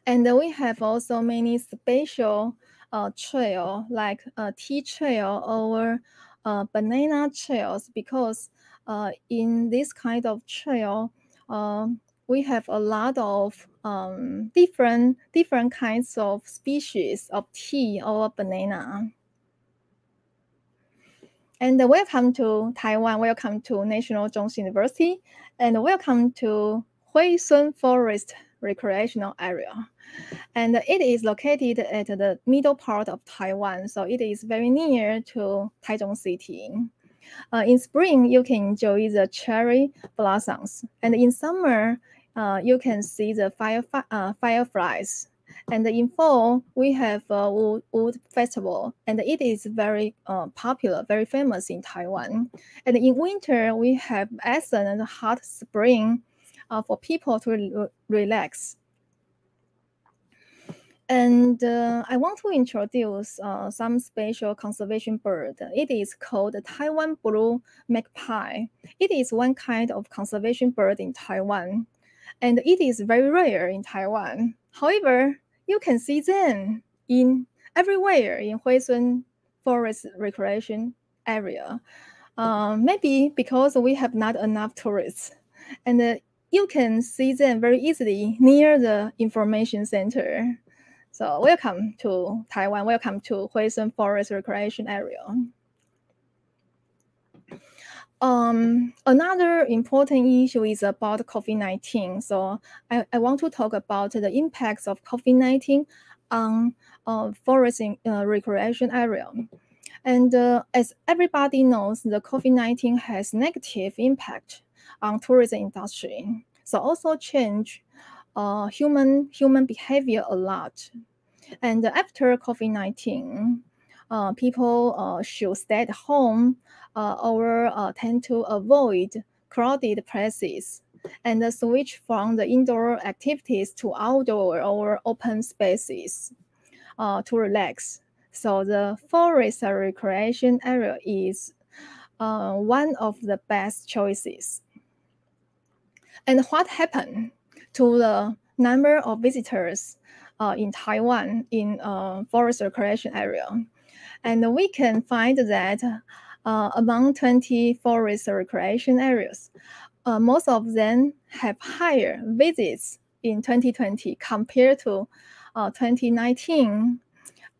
And we have also many special trail, like tea trail or banana trails, because in this kind of trail, we have a lot of different kinds of species of tea or banana. And welcome to Taiwan, welcome to National Zhongxin University, and welcome to Hsing Forest Recreational Area. And it is located at the middle part of Taiwan, so it is very near to Taichung City. In spring, you can enjoy the cherry blossoms, and in summer, you can see the fireflies. And in fall, we have a wood festival, and it is very popular, very famous in Taiwan. And in winter, we have excellent hot spring for people to relax. And I want to introduce some special conservation bird. It is called the Taiwan blue magpie. It is one kind of conservation bird in Taiwan, and it is very rare in Taiwan. However, you can see them everywhere in Hsing Forest Recreation Area. Maybe because we have not enough tourists, and you can see them very easily near the information center. So welcome to Taiwan, welcome to Hsing Forest Recreation Area. Another important issue is about COVID-19. So I want to talk about the impacts of COVID-19 on forest recreation area. And as everybody knows, the COVID-19 has negative impact on tourism industry. So also change human behavior a lot. And after COVID-19, people should stay at home or tend to avoid crowded places and switch from the indoor activities to outdoor or open spaces to relax. So the forest recreation area is one of the best choices. And what happened to the number of visitors in Taiwan in forest recreation area? And we can find that among 20 forest recreation areas, most of them have higher visits in 2020 compared to 2019.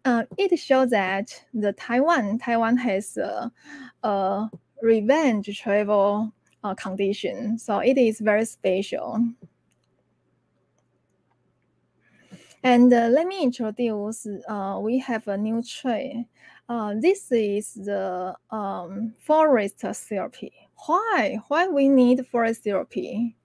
It shows that Taiwan has a revenge travel condition. So it is very special. And let me introduce, we have a new trait. This is the forest therapy. Why we need forest therapy?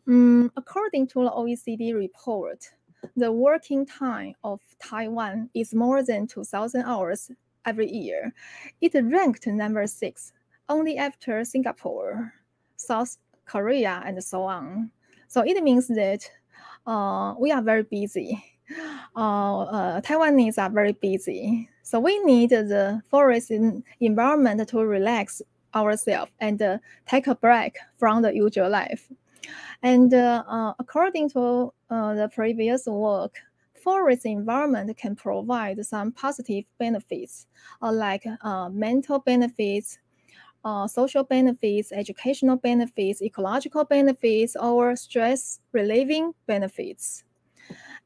According to the OECD report, the working time of Taiwan is more than 2,000 hours every year. It ranked number 6, only after Singapore, South Korea, and so on. So it means that we are very busy. Taiwanese are very busy. So we need the forest environment to relax ourselves and take a break from the usual life. And according to the previous work, forest environment can provide some positive benefits, like mental benefits, social benefits, educational benefits, ecological benefits, or stress relieving benefits.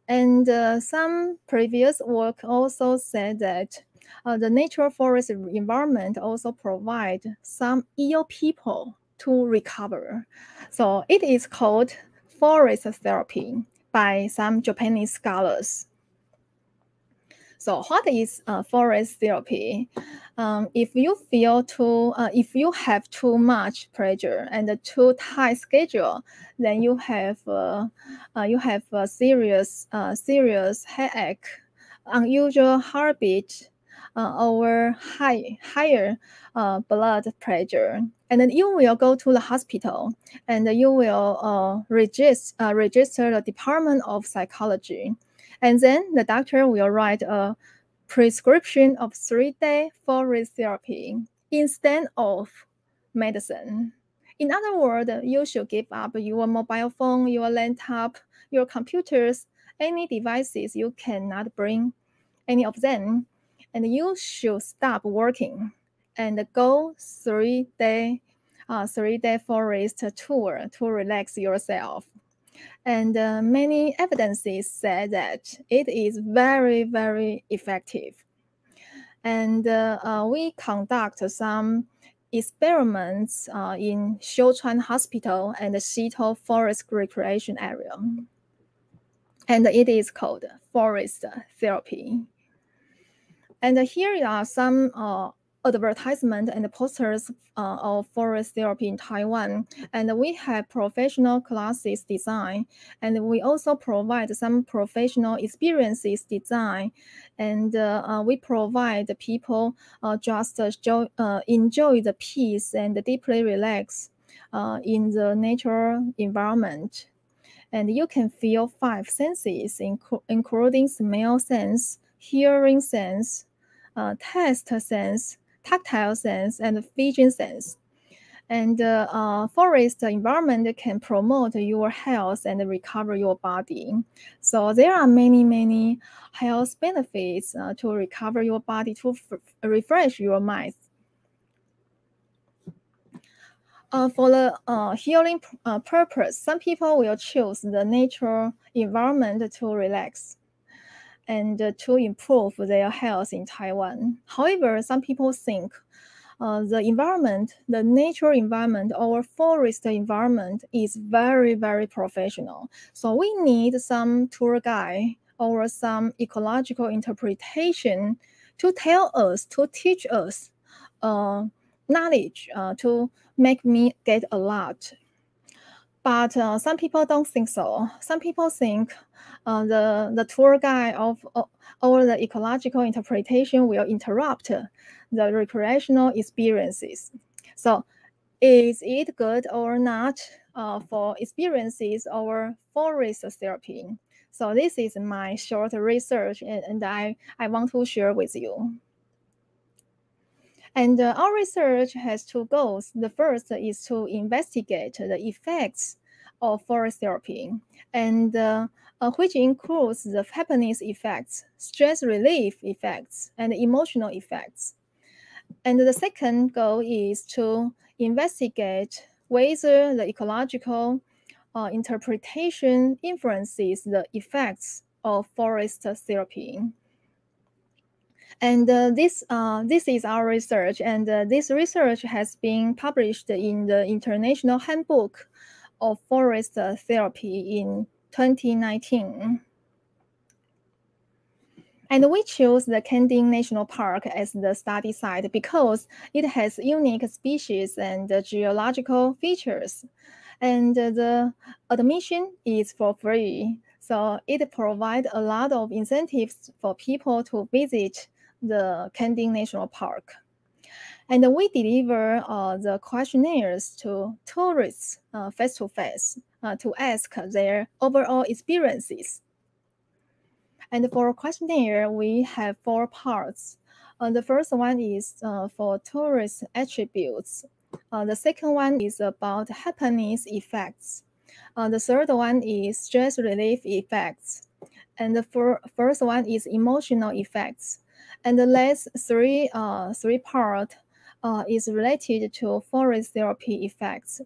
And some previous work also said that the natural forest environment also provide some ill people to recover. So it is called forest therapy by some Japanese scholars. So what is forest therapy? If you have too much pressure and too tight schedule, then you have a serious headache, unusual heartbeat, or higher blood pressure, and then you will go to the hospital and you will register the Department of Psychology. And then the doctor will write a prescription of 3-day forest therapy instead of medicine. In other words, you should give up your mobile phone, your laptop, your computers, any devices you cannot bring any of them, and you should stop working and go 3-day forest tour to relax yourself. And many evidences say that it is very, very effective. And we conduct some experiments in Sichuan Hospital and the Xito Forest Recreation Area. And it is called forest therapy. And here are some advertisement and posters of forest therapy in Taiwan. And we have professional classes design, and we also provide some professional experiences design. And we provide the people just enjoy the peace and deeply relax in the natural environment. And you can feel 5 senses, including smell sense, hearing sense, taste sense, tactile sense, and vision sense. And forest environment can promote your health and recover your body. So there are many health benefits to recover your body, to refresh your mind. For the healing purpose, some people will choose the natural environment to relax and to improve their health in Taiwan. However, some people think the environment, the natural environment, or forest environment is very, very professional. So we need some tour guide or some ecological interpretation to tell us, to teach us knowledge, to make me get a lot. But some people don't think so. Some people think the tour guide or the ecological interpretation will interrupt the recreational experiences. So is it good or not for experiences or forest therapy? So this is my short research, and I want to share with you. And our research has 2 goals. The first is to investigate the effects of forest therapy, and which includes the happiness effects, stress relief effects, and emotional effects. And the second goal is to investigate whether the ecological interpretation influences the effects of forest therapy. And this is our research, and this research has been published in the International Handbook of Forest Therapy in 2019. And we chose the Kanding National Park as the study site because it has unique species and geological features. And the admission is for free. So it provides a lot of incentives for people to visit the Kanding National Park. And we deliver the questionnaires to tourists face-to-face to ask their overall experiences. And for questionnaire, we have 4 parts. The first one is for tourist attributes. The second one is about happiness effects. The third one is stress relief effects. And the first one is emotional effects. And the last three part is related to forest therapy effects.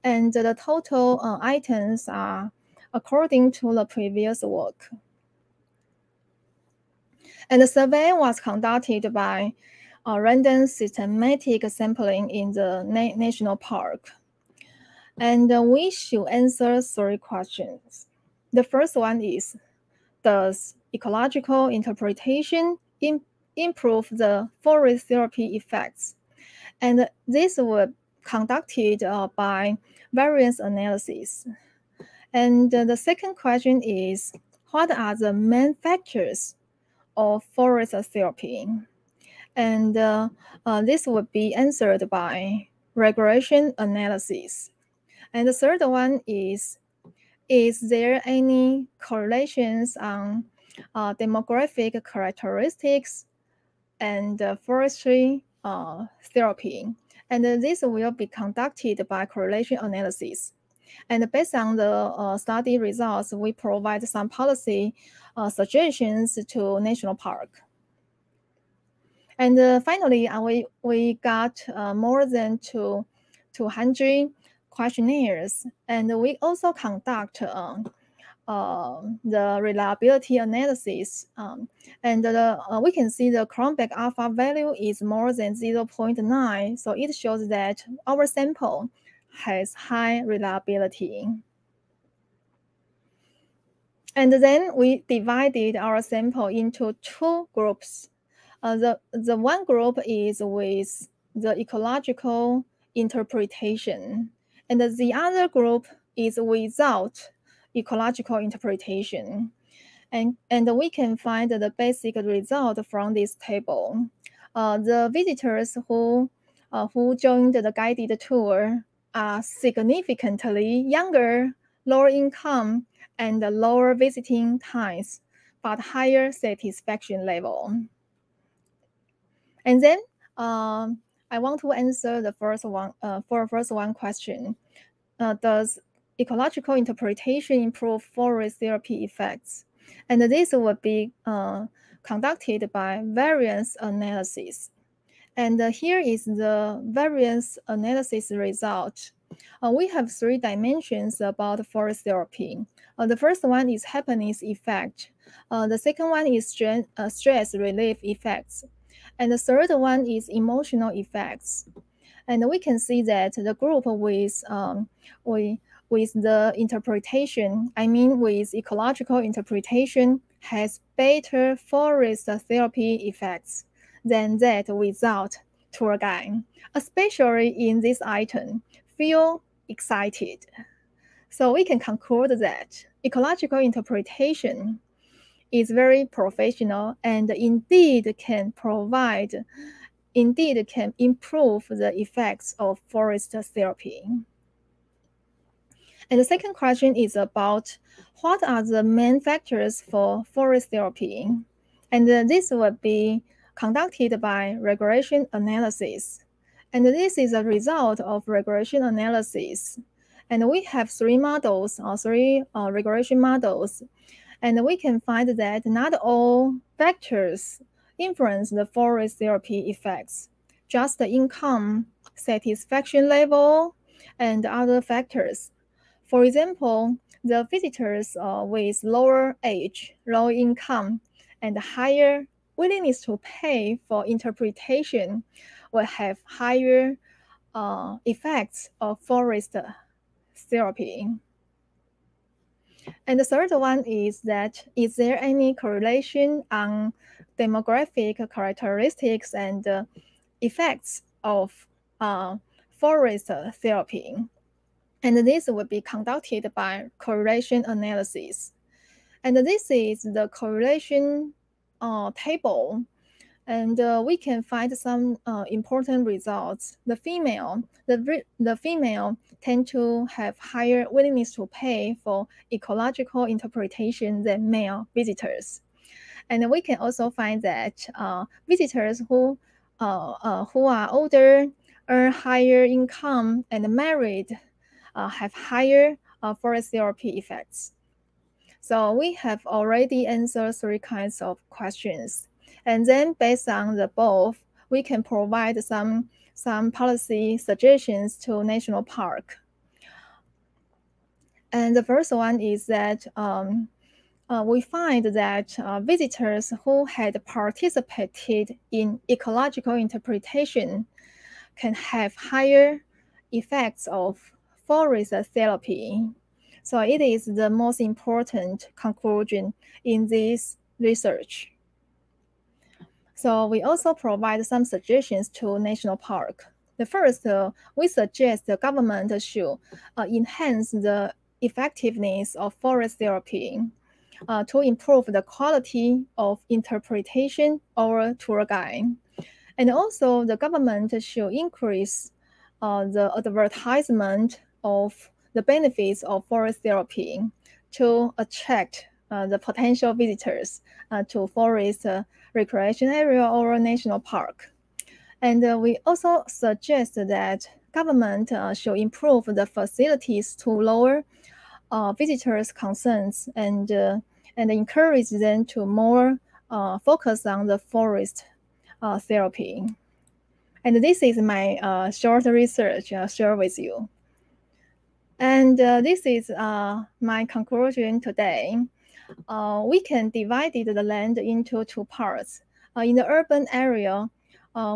And the total items are according to the previous work. And the survey was conducted by random systematic sampling in the national park. And we should answer 3 questions. The first one is, does ecological interpretation improve the forest therapy effects? And this was conducted by variance analysis. And the second question is, what are the main factors of forest therapy? And this would be answered by regression analysis. And the third one is there any correlations on demographic characteristics and forestry therapy? And this will be conducted by correlation analysis. And based on the study results, we provide some policy suggestions to national park. And finally, we got more than 200 questionnaires, and we also conduct the reliability analysis. And we can see the Cronbach alpha value is more than 0.9, so it shows that our sample has high reliability. And then we divided our sample into 2 groups. The one group is with the ecological interpretation, and the other group is without ecological interpretation. And we can find the basic result from this table. The visitors who joined the guided tour are significantly younger, lower income, and lower visiting times, but higher satisfaction level. And then I want to answer the first one question. Does ecological interpretation improve forest therapy effects? And this will be conducted by variance analysis. And here is the variance analysis result. We have 3 dimensions about forest therapy. The first one is happiness effect. The second one is stress relief effects. And the third one is emotional effects. And we can see that the group with the interpretation, I mean with ecological interpretation, has better forest therapy effects than that without tour guide, especially in this item, feel excited. So we can conclude that ecological interpretation is very professional and indeed can improve the effects of forest therapy. And the second question is about what are the main factors for forest therapy? And this will be conducted by regression analysis. And this is a result of regression analysis. And we have 3 models, or 3 regression models. And we can find that not all factors influence the forest therapy effects, just the income, satisfaction level, and other factors. For example, the visitors with lower age, low income, and higher willingness to pay for interpretation will have higher effects of forest therapy. And the third one is that, is there any correlation on demographic characteristics and effects of forest therapy? And this will be conducted by correlation analysis. And this is the correlation table. And we can find some important results. The female tend to have higher willingness to pay for ecological interpretation than male visitors. And we can also find that visitors who are older, earn higher income, and married have higher forest therapy effects. So we have already answered 3 kinds of questions. And then based on the both, we can provide some policy suggestions to national park. And the first one is that we find that visitors who had participated in ecological interpretation can have higher effects of forest therapy. So it is the most important conclusion in this research. So we also provide some suggestions to national park. The first, we suggest the government should enhance the effectiveness of forest therapy to improve the quality of interpretation or tour guide. And also the government should increase the advertisement of the benefits of forest therapy to attract the potential visitors to forest recreation area or national park. And we also suggest that government should improve the facilities to lower visitors' concerns and encourage them to more focus on the forest therapy. And this is my short research share with you. And this is my conclusion today. We can divide the land into 2 parts. In the urban area,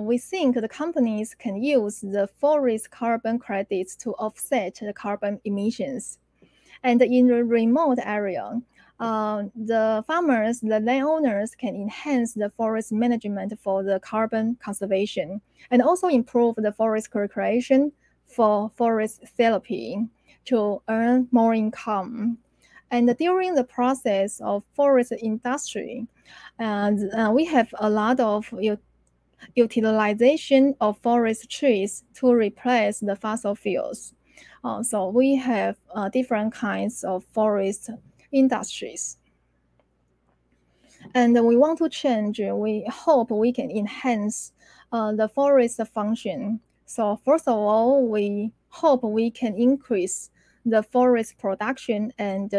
we think the companies can use the forest carbon credits to offset the carbon emissions. And in the remote area, the farmers, the landowners can enhance the forest management for the carbon conservation and also improve the forest recreation for forest therapy to earn more income. And during the process of forest industry, we have a lot of utilization of forest trees to replace the fossil fuels. So we have different kinds of forest industries. And we want to change. We hope we can enhance the forest function. So first of all, we hope we can increase the forest production and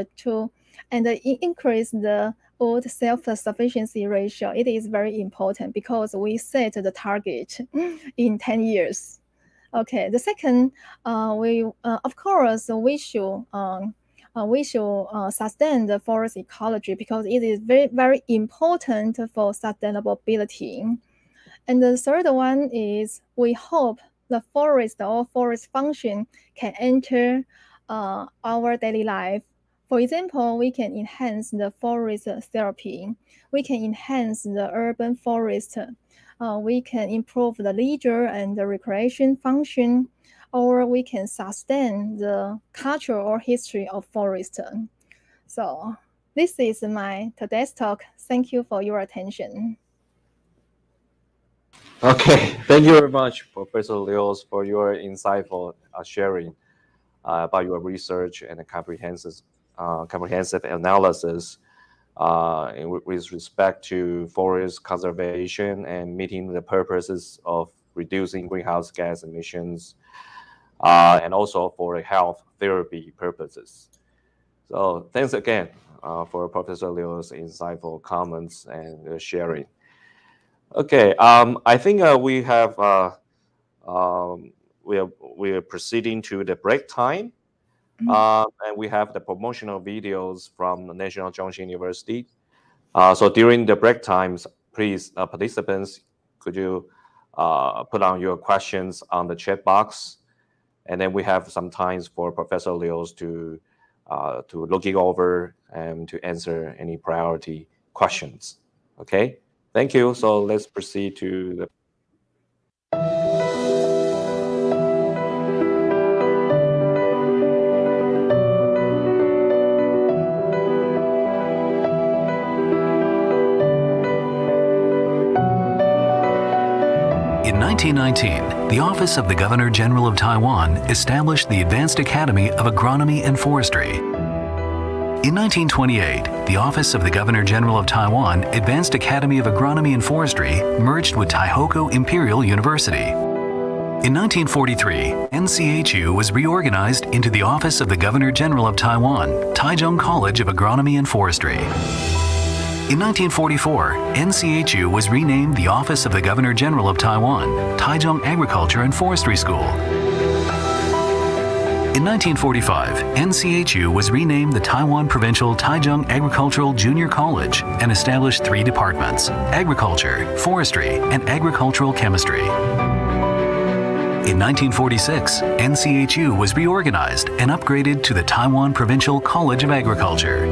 increase the wood self-sufficiency ratio. It is very important because we set the target in 10 years. Okay, the second, of course, we should sustain the forest ecology because it is very, very important for sustainability. And the third one is we hope the forest or forest function can enter our daily life. For example, we can enhance the forest therapy. We can enhance the urban forest. We can improve the leisure and the recreation function, or we can sustain the culture or history of forest. So this is my today's talk. Thank you for your attention. Okay, thank you very much, Professor Liu, for your insightful sharing about your research and comprehensive analysis with respect to forest conservation and meeting the purposes of reducing greenhouse gas emissions, and also for health therapy purposes. So thanks again for Professor Liu's insightful comments and sharing. Okay, I think we are proceeding to the break time. And we have the promotional videos from the National Zhongxin University. So during the break times, please, participants, could you put on your questions on the chat box, and then we have some times for Professor Liu's to look it over and to answer any priority questions. Okay, thank you. So let's proceed to the. In 1919, the Office of the Governor General of Taiwan established the Advanced Academy of Agronomy and Forestry. In 1928, the Office of the Governor General of Taiwan Advanced Academy of Agronomy and Forestry merged with Taihoku Imperial University. In 1943, NCHU was reorganized into the Office of the Governor General of Taiwan, Taichung College of Agronomy and Forestry. In 1944, NCHU was renamed the Office of the Governor General of Taiwan, Taichung Agriculture and Forestry School. In 1945, NCHU was renamed the Taiwan Provincial Taichung Agricultural Junior College and established 3 departments: agriculture, forestry, and agricultural chemistry. In 1946, NCHU was reorganized and upgraded to the Taiwan Provincial College of Agriculture.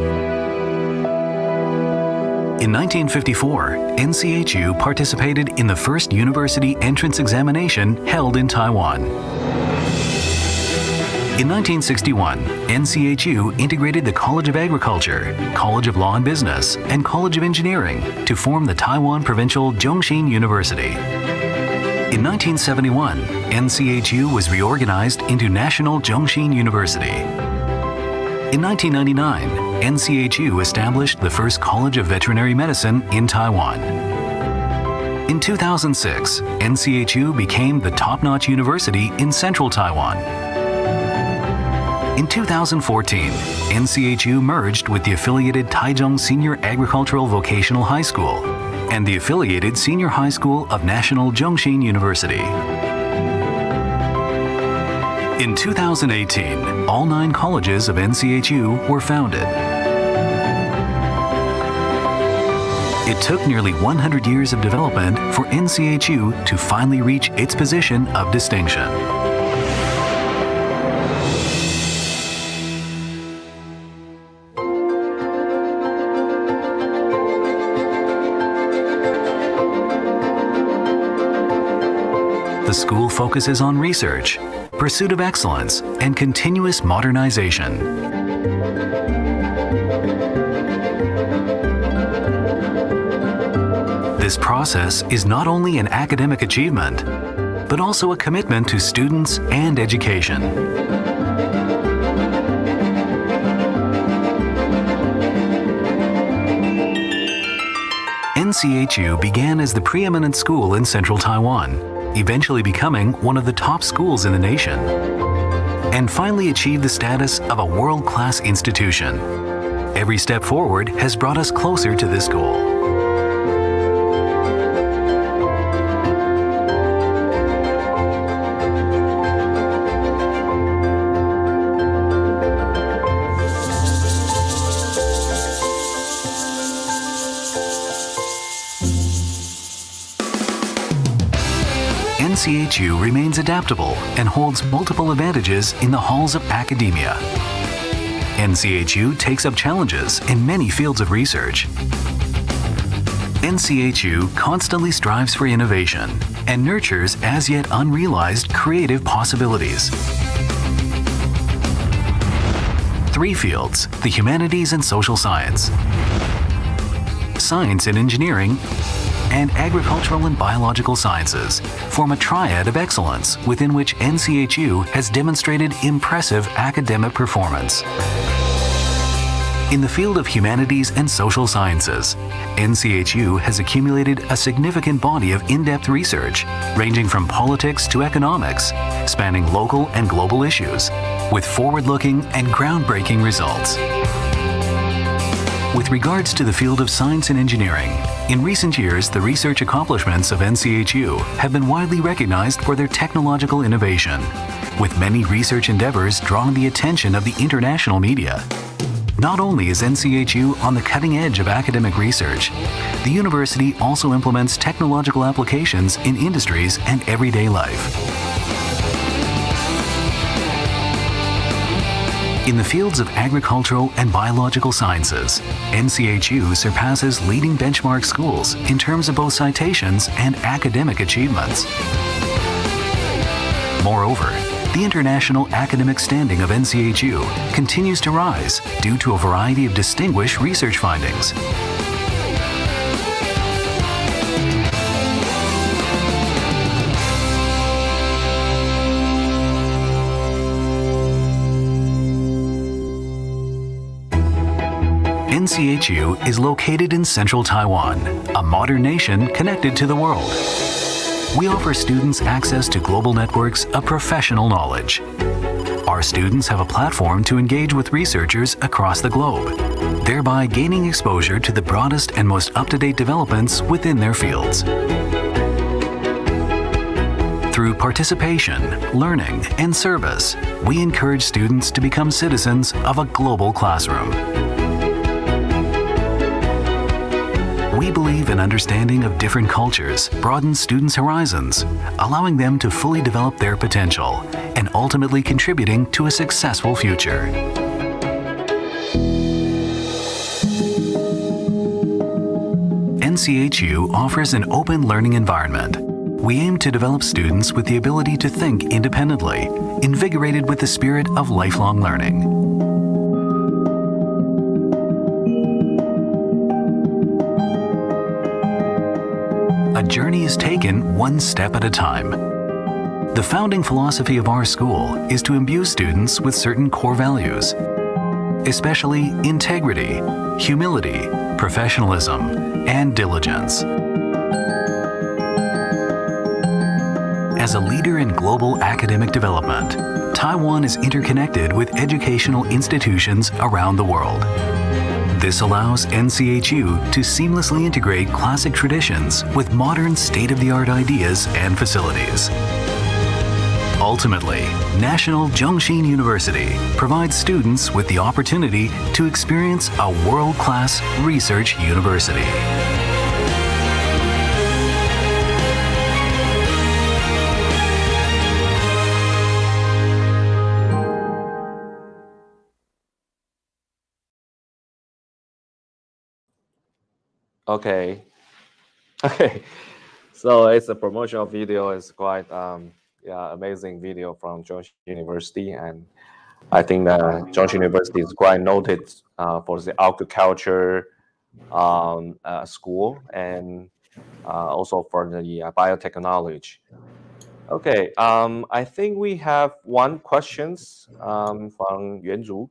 In 1954, NCHU participated in the first university entrance examination held in Taiwan. In 1961, NCHU integrated the College of Agriculture, College of Law and Business, and College of Engineering to form the Taiwan Provincial Zhongxin University. In 1971, NCHU was reorganized into National Zhongxin University. In 1999, NCHU established the first College of Veterinary Medicine in Taiwan. In 2006, NCHU became the top-notch university in central Taiwan. In 2014, NCHU merged with the affiliated Taichung Senior Agricultural Vocational High School and the affiliated Senior High School of National Zhongxin University. In 2018, all 9 colleges of NCHU were founded. It took nearly 100 years of development for NCHU to finally reach its position of distinction. The school focuses on research, pursuit of excellence, and continuous modernization. This process is not only an academic achievement, but also a commitment to students and education. NCHU began as the preeminent school in central Taiwan, eventually becoming one of the top schools in the nation, and finally achieved the status of a world-class institution. Every step forward has brought us closer to this goal. NCHU remains adaptable and holds multiple advantages in the halls of academia. NCHU takes up challenges in many fields of research. NCHU constantly strives for innovation and nurtures as yet unrealized creative possibilities. 3 fields: the humanities and social science, science and engineering, and agricultural and biological sciences form a triad of excellence within which NCHU has demonstrated impressive academic performance. In the field of humanities and social sciences, NCHU has accumulated a significant body of in-depth research ranging from politics to economics, spanning local and global issues, with forward-looking and groundbreaking results. With regards to the field of science and engineering, in recent years, the research accomplishments of NCHU have been widely recognized for their technological innovation, with many research endeavors drawing the attention of the international media. Not only is NCHU on the cutting edge of academic research, the university also implements technological applications in industries and everyday life. In the fields of agricultural and biological sciences, NCHU surpasses leading benchmark schools in terms of both citations and academic achievements. Moreover, the international academic standing of NCHU continues to rise due to a variety of distinguished research findings. NCHU is located in central Taiwan, a modern nation connected to the world. We offer students access to global networks of professional knowledge. Our students have a platform to engage with researchers across the globe, thereby gaining exposure to the broadest and most up-to-date developments within their fields. Through participation, learning, and service, we encourage students to become citizens of a global classroom. We believe an understanding of different cultures broadens students' horizons, allowing them to fully develop their potential and ultimately contributing to a successful future. NCHU offers an open learning environment. We aim to develop students with the ability to think independently, invigorated with the spirit of lifelong learning. A journey is taken one step at a time. The founding philosophy of our school is to imbue students with certain core values, especially integrity, humility, professionalism, and diligence. As a leader in global academic development, Taiwan is interconnected with educational institutions around the world. This allows NCHU to seamlessly integrate classic traditions with modern state-of-the-art ideas and facilities. Ultimately, National Chung University provides students with the opportunity to experience a world-class research university. Okay. Okay. So it's a promotional video. It's quite amazing video from Chung University, and I think that Chung University is quite noted for the agriculture school and also for the biotechnology. Okay. I think we have one questions from Yuanzhu.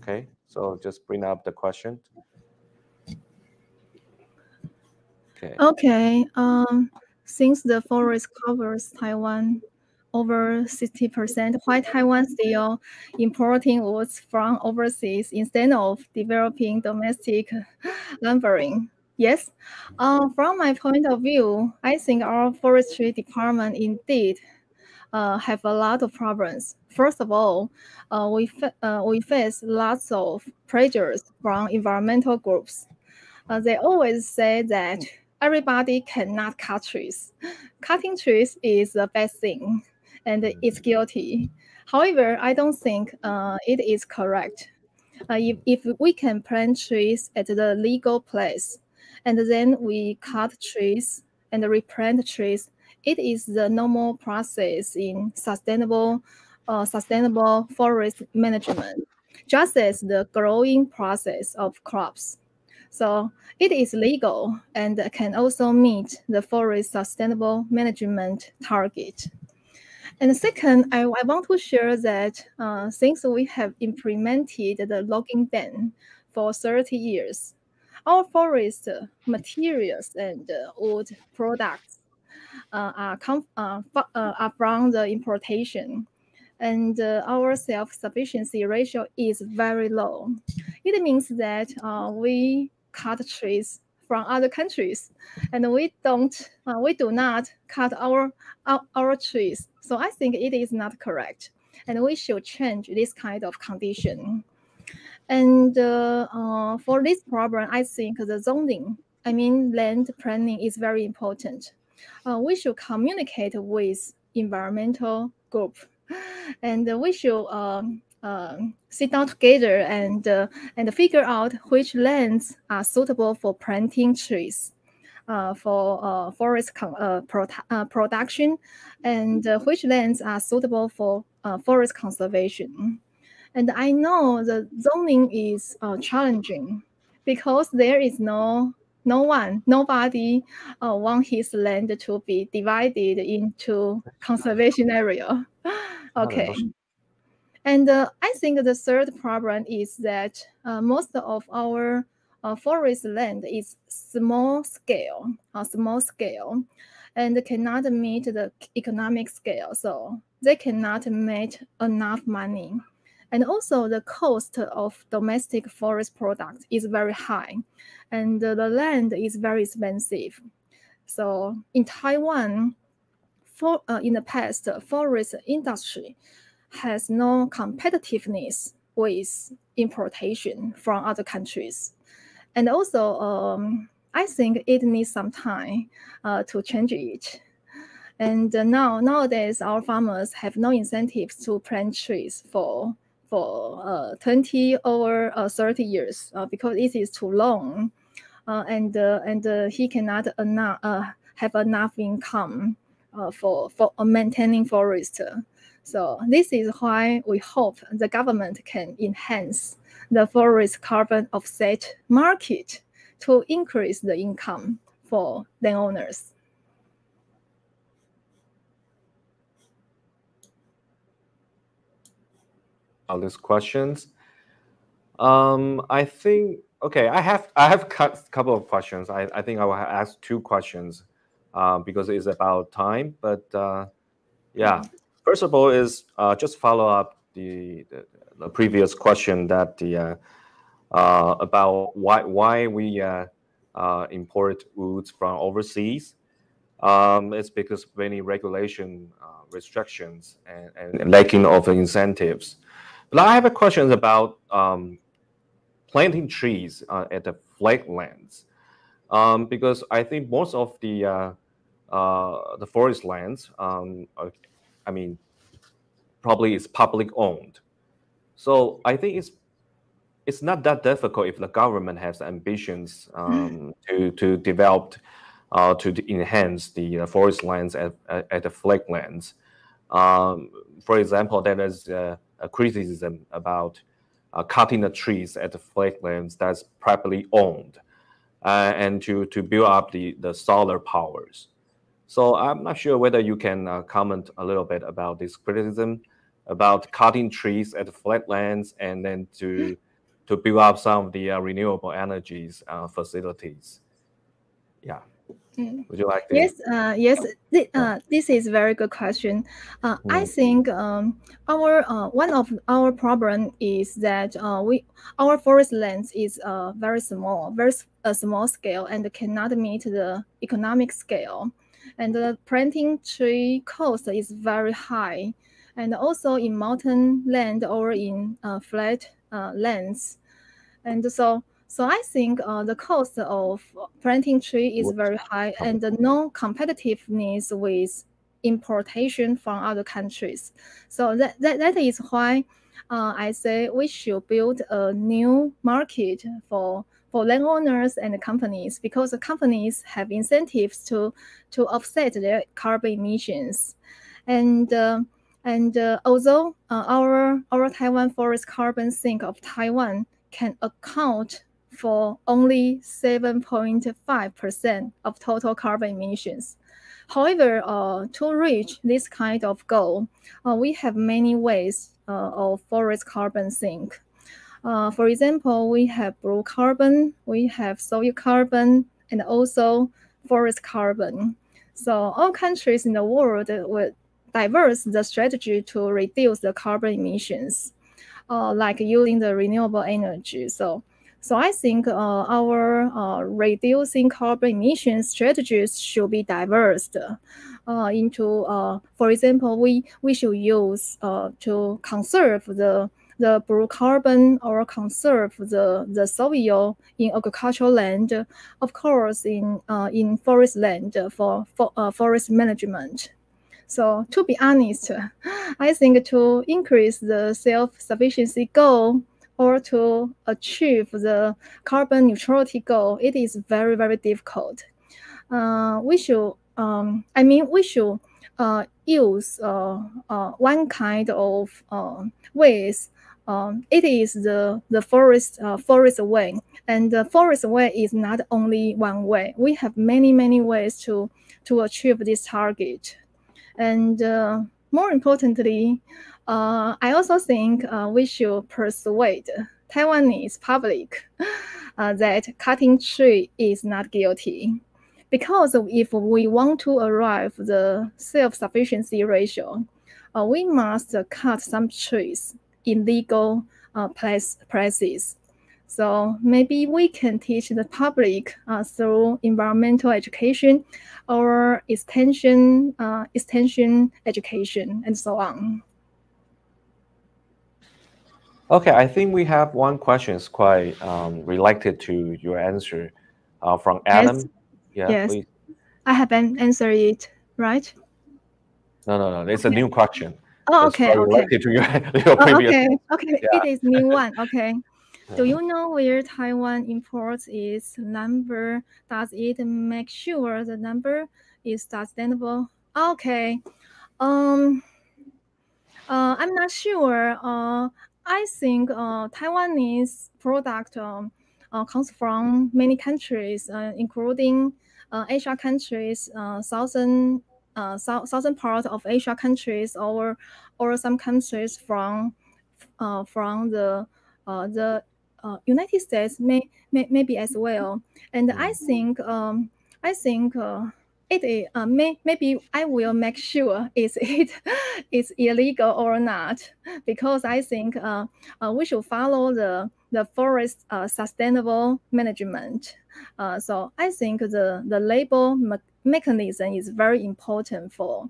Okay. So just bring up the question. Okay. Since the forest covers Taiwan over 60%, why Taiwan still importing woods from overseas instead of developing domestic lumbering? Yes. From my point of view, I think our forestry department indeed have a lot of problems. First of all, we face lots of pressures from environmental groups. They always say that everybody cannot cut trees. Cutting trees is the best thing, and it's guilty. However, I don't think it is correct. If we can plant trees at the legal place, and then we cut trees and replant trees, it is the normal process in sustainable forest management, just as the growing process of crops. So it is legal and can also meet the forest sustainable management target. And second, I want to share that since we have implemented the logging ban for 30 years, our forest materials and wood products are from the importation, and our self-sufficiency ratio is very low. It means that we cut trees from other countries, and we do not cut our trees. So I think it is not correct, and we should change this kind of condition. And for this problem, I think the zoning, land planning is very important. We should communicate with environmental group, and we should sit down together and figure out which lands are suitable for planting trees, for forest production, and which lands are suitable for forest conservation. And I know the zoning is challenging because there is nobody want his land to be divided into conservation area. Okay. And I think the third problem is that most of our forest land is small scale, and cannot meet the economic scale. So they cannot make enough money. And also the cost of domestic forest products is very high, and the land is very expensive. So in Taiwan, in the past, forest industry has no competitiveness with importation from other countries. And also, I think it needs some time to change it. And nowadays, our farmers have no incentives to plant trees for 20 or 30 years because it is too long, and he cannot have enough income for maintaining forest. So this is why we hope the government can enhance the forest carbon offset market to increase the income for landowners. All these questions. I think okay. I have a couple of questions. I think I will ask 2 questions because it's about time. But yeah, first of all is just follow up the previous question that about why we import woods from overseas. It's because of many regulation restrictions and lacking of incentives. But I have a question about planting trees at the flatlands, because I think most of the forest lands, probably is public owned. So I think it's not that difficult if the government has ambitions to develop, to enhance the forest lands at the flatlands. For example, there is a criticism about cutting the trees at the flatlands that's privately owned, and to build up the solar powers. So I'm not sure whether you can comment a little bit about this criticism about cutting trees at the flatlands and then to build up some of the renewable energies facilities. Yeah. Would you like to? Yes. This is a very good question. I think one of our problem is that our forest lands is very small scale and cannot meet the economic scale, and the planting tree cost is very high, and also in mountain land or in flat lands, and so I think the cost of planting tree is very high and no competitiveness with importation from other countries. So that is why I say we should build a new market for landowners and companies, because the companies have incentives to offset their carbon emissions. And although our Taiwan forest carbon sink of Taiwan can account for only 7.5% of total carbon emissions. However, to reach this kind of goal, we have many ways of forest carbon sink. For example, we have blue carbon, we have soil carbon, and also forest carbon. So all countries in the world will diverse the strategy to reduce the carbon emissions, like using the renewable energy. So I think our reducing carbon emissions strategies should be diverse into, for example, we should use to conserve the the blue carbon or conserve the soil in agricultural land, of course in forest land for forest management. So to be honest, I think to increase the self-sufficiency goal or to achieve the carbon neutrality goal, it is very, very difficult. We should, we should use one kind of ways. It is the forest way, and the forest way is not only one way. We have many ways to achieve this target. And more importantly, I also think we should persuade Taiwanese public that cutting tree is not guilty. Because if we want to arrive the self-sufficiency ratio, we must cut some trees in legal places. So maybe we can teach the public through environmental education or extension education and so on. Okay, I think we have one question is quite related to your answer from Adam. Yes. Yeah, yes. please. I have answered it, right? No. It's a new question. Oh, okay. Related to your previous. Okay. Yeah. It is new one. Okay. Do you know where Taiwan imports its number? Does it make sure the number is sustainable? Okay. I'm not sure. I think Taiwanese product comes from many countries, including Asia countries, southern part of Asia countries, or some countries from the United States, maybe as well. And I think maybe I will make sure is illegal or not, because I think we should follow the forest sustainable management. So I think the label mechanism is very important for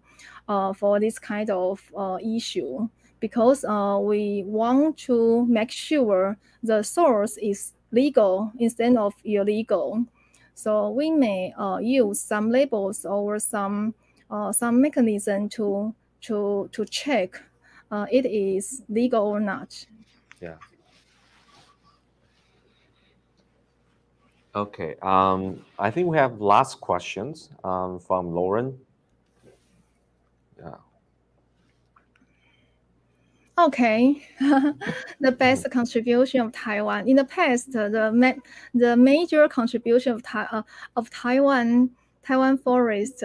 this kind of issue, because we want to make sure the source is legal instead of illegal. So we may use some labels or some mechanism to check it is legal or not. Yeah. Okay. I think we have last questions from Lauren. Yeah. Okay, the best contribution of Taiwan in the past, the major contribution of Taiwan forest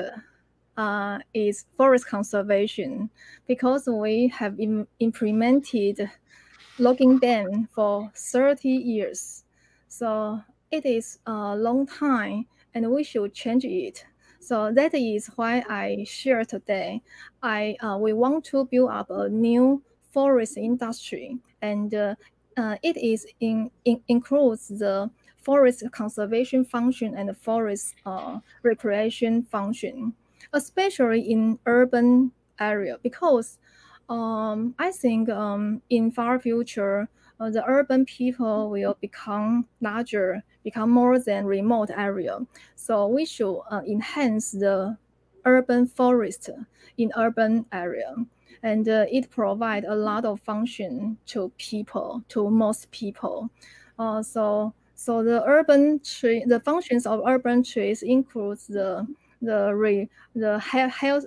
is forest conservation, because we have implemented logging ban for 30 years. So it is a long time, and we should change it. So that is why I share today. We want to build up a new forest industry, and it is includes the forest conservation function and the forest recreation function, especially in urban area, because I think in far future the urban people will become larger, become more than remote area. So we should enhance the urban forest in urban area. And it provides a lot of function to people, to most people. So the urban tree, the functions of urban trees includes the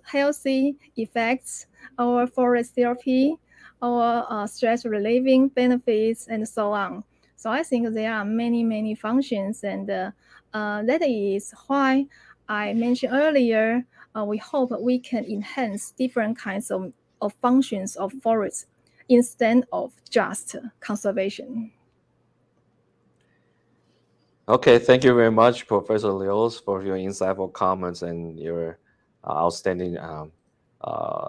healthy effects, our forest therapy, our stress relieving benefits, and so on. So I think there are many functions, and that is why I mentioned earlier. We hope we can enhance different kinds of functions of forests instead of just conservation. Okay, thank you very much, Professor Liu, for your insightful comments and your outstanding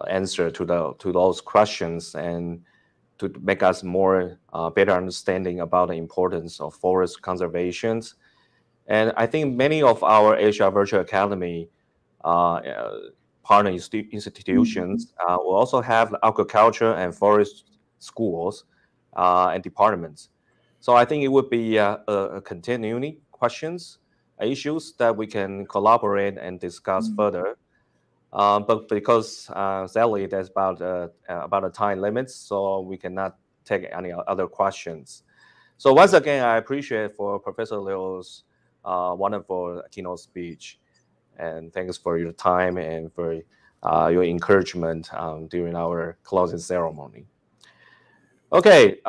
answer to those questions, and to make us more better understanding about the importance of forest conservation. And I think many of our Asia Virtual Academy partner institutions will also have agriculture and forest schools and departments. So I think it would be a continuing questions, issues that we can collaborate and discuss further. But because sadly there's about a time limit, so we cannot take any other questions. So once again, I appreciate for Professor Liu's wonderful keynote speech, and thanks for your time and for your encouragement during our closing ceremony. Okay,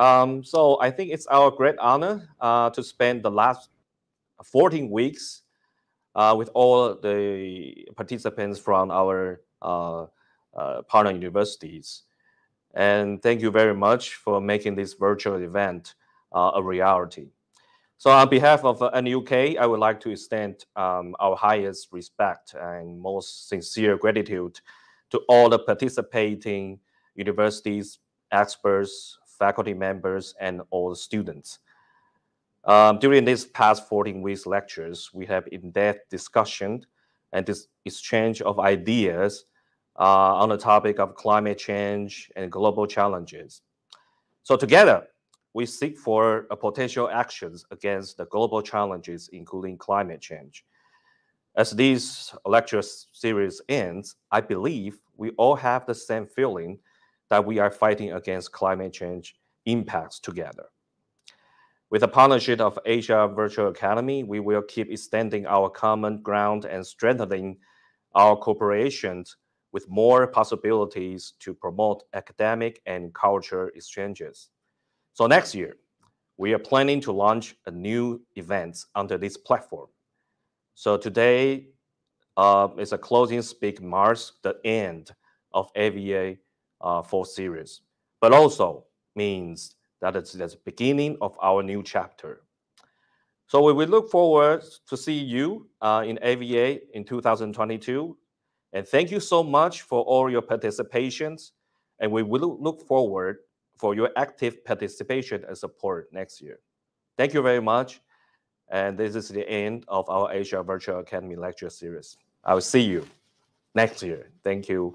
so I think it's our great honor to spend the last 14 weeks with all the participants from our partner universities. And thank you very much for making this virtual event a reality. So on behalf of NUK, I would like to extend our highest respect and most sincere gratitude to all the participating universities, experts, faculty members, and all the students. During these past 14 weeks lectures, we have in-depth discussion and this exchange of ideas on the topic of climate change and global challenges. So together, we seek for potential actions against the global challenges, including climate change. As this lecture series ends, I believe we all have the same feeling that we are fighting against climate change impacts together. With the partnership of Asia Virtual Academy, we will keep extending our common ground and strengthening our cooperation with more possibilities to promote academic and cultural exchanges. So next year, we are planning to launch a new event under this platform. So today is a closing speak marks the end of AVA 4 series, but also means that it's the beginning of our new chapter. So we will look forward to see you in AVA in 2022. And thank you so much for all your participations. And we will look forward for your active participation and support next year. Thank you very much. And this is the end of our Asia Virtual Academy lecture series. I will see you next year. Thank you.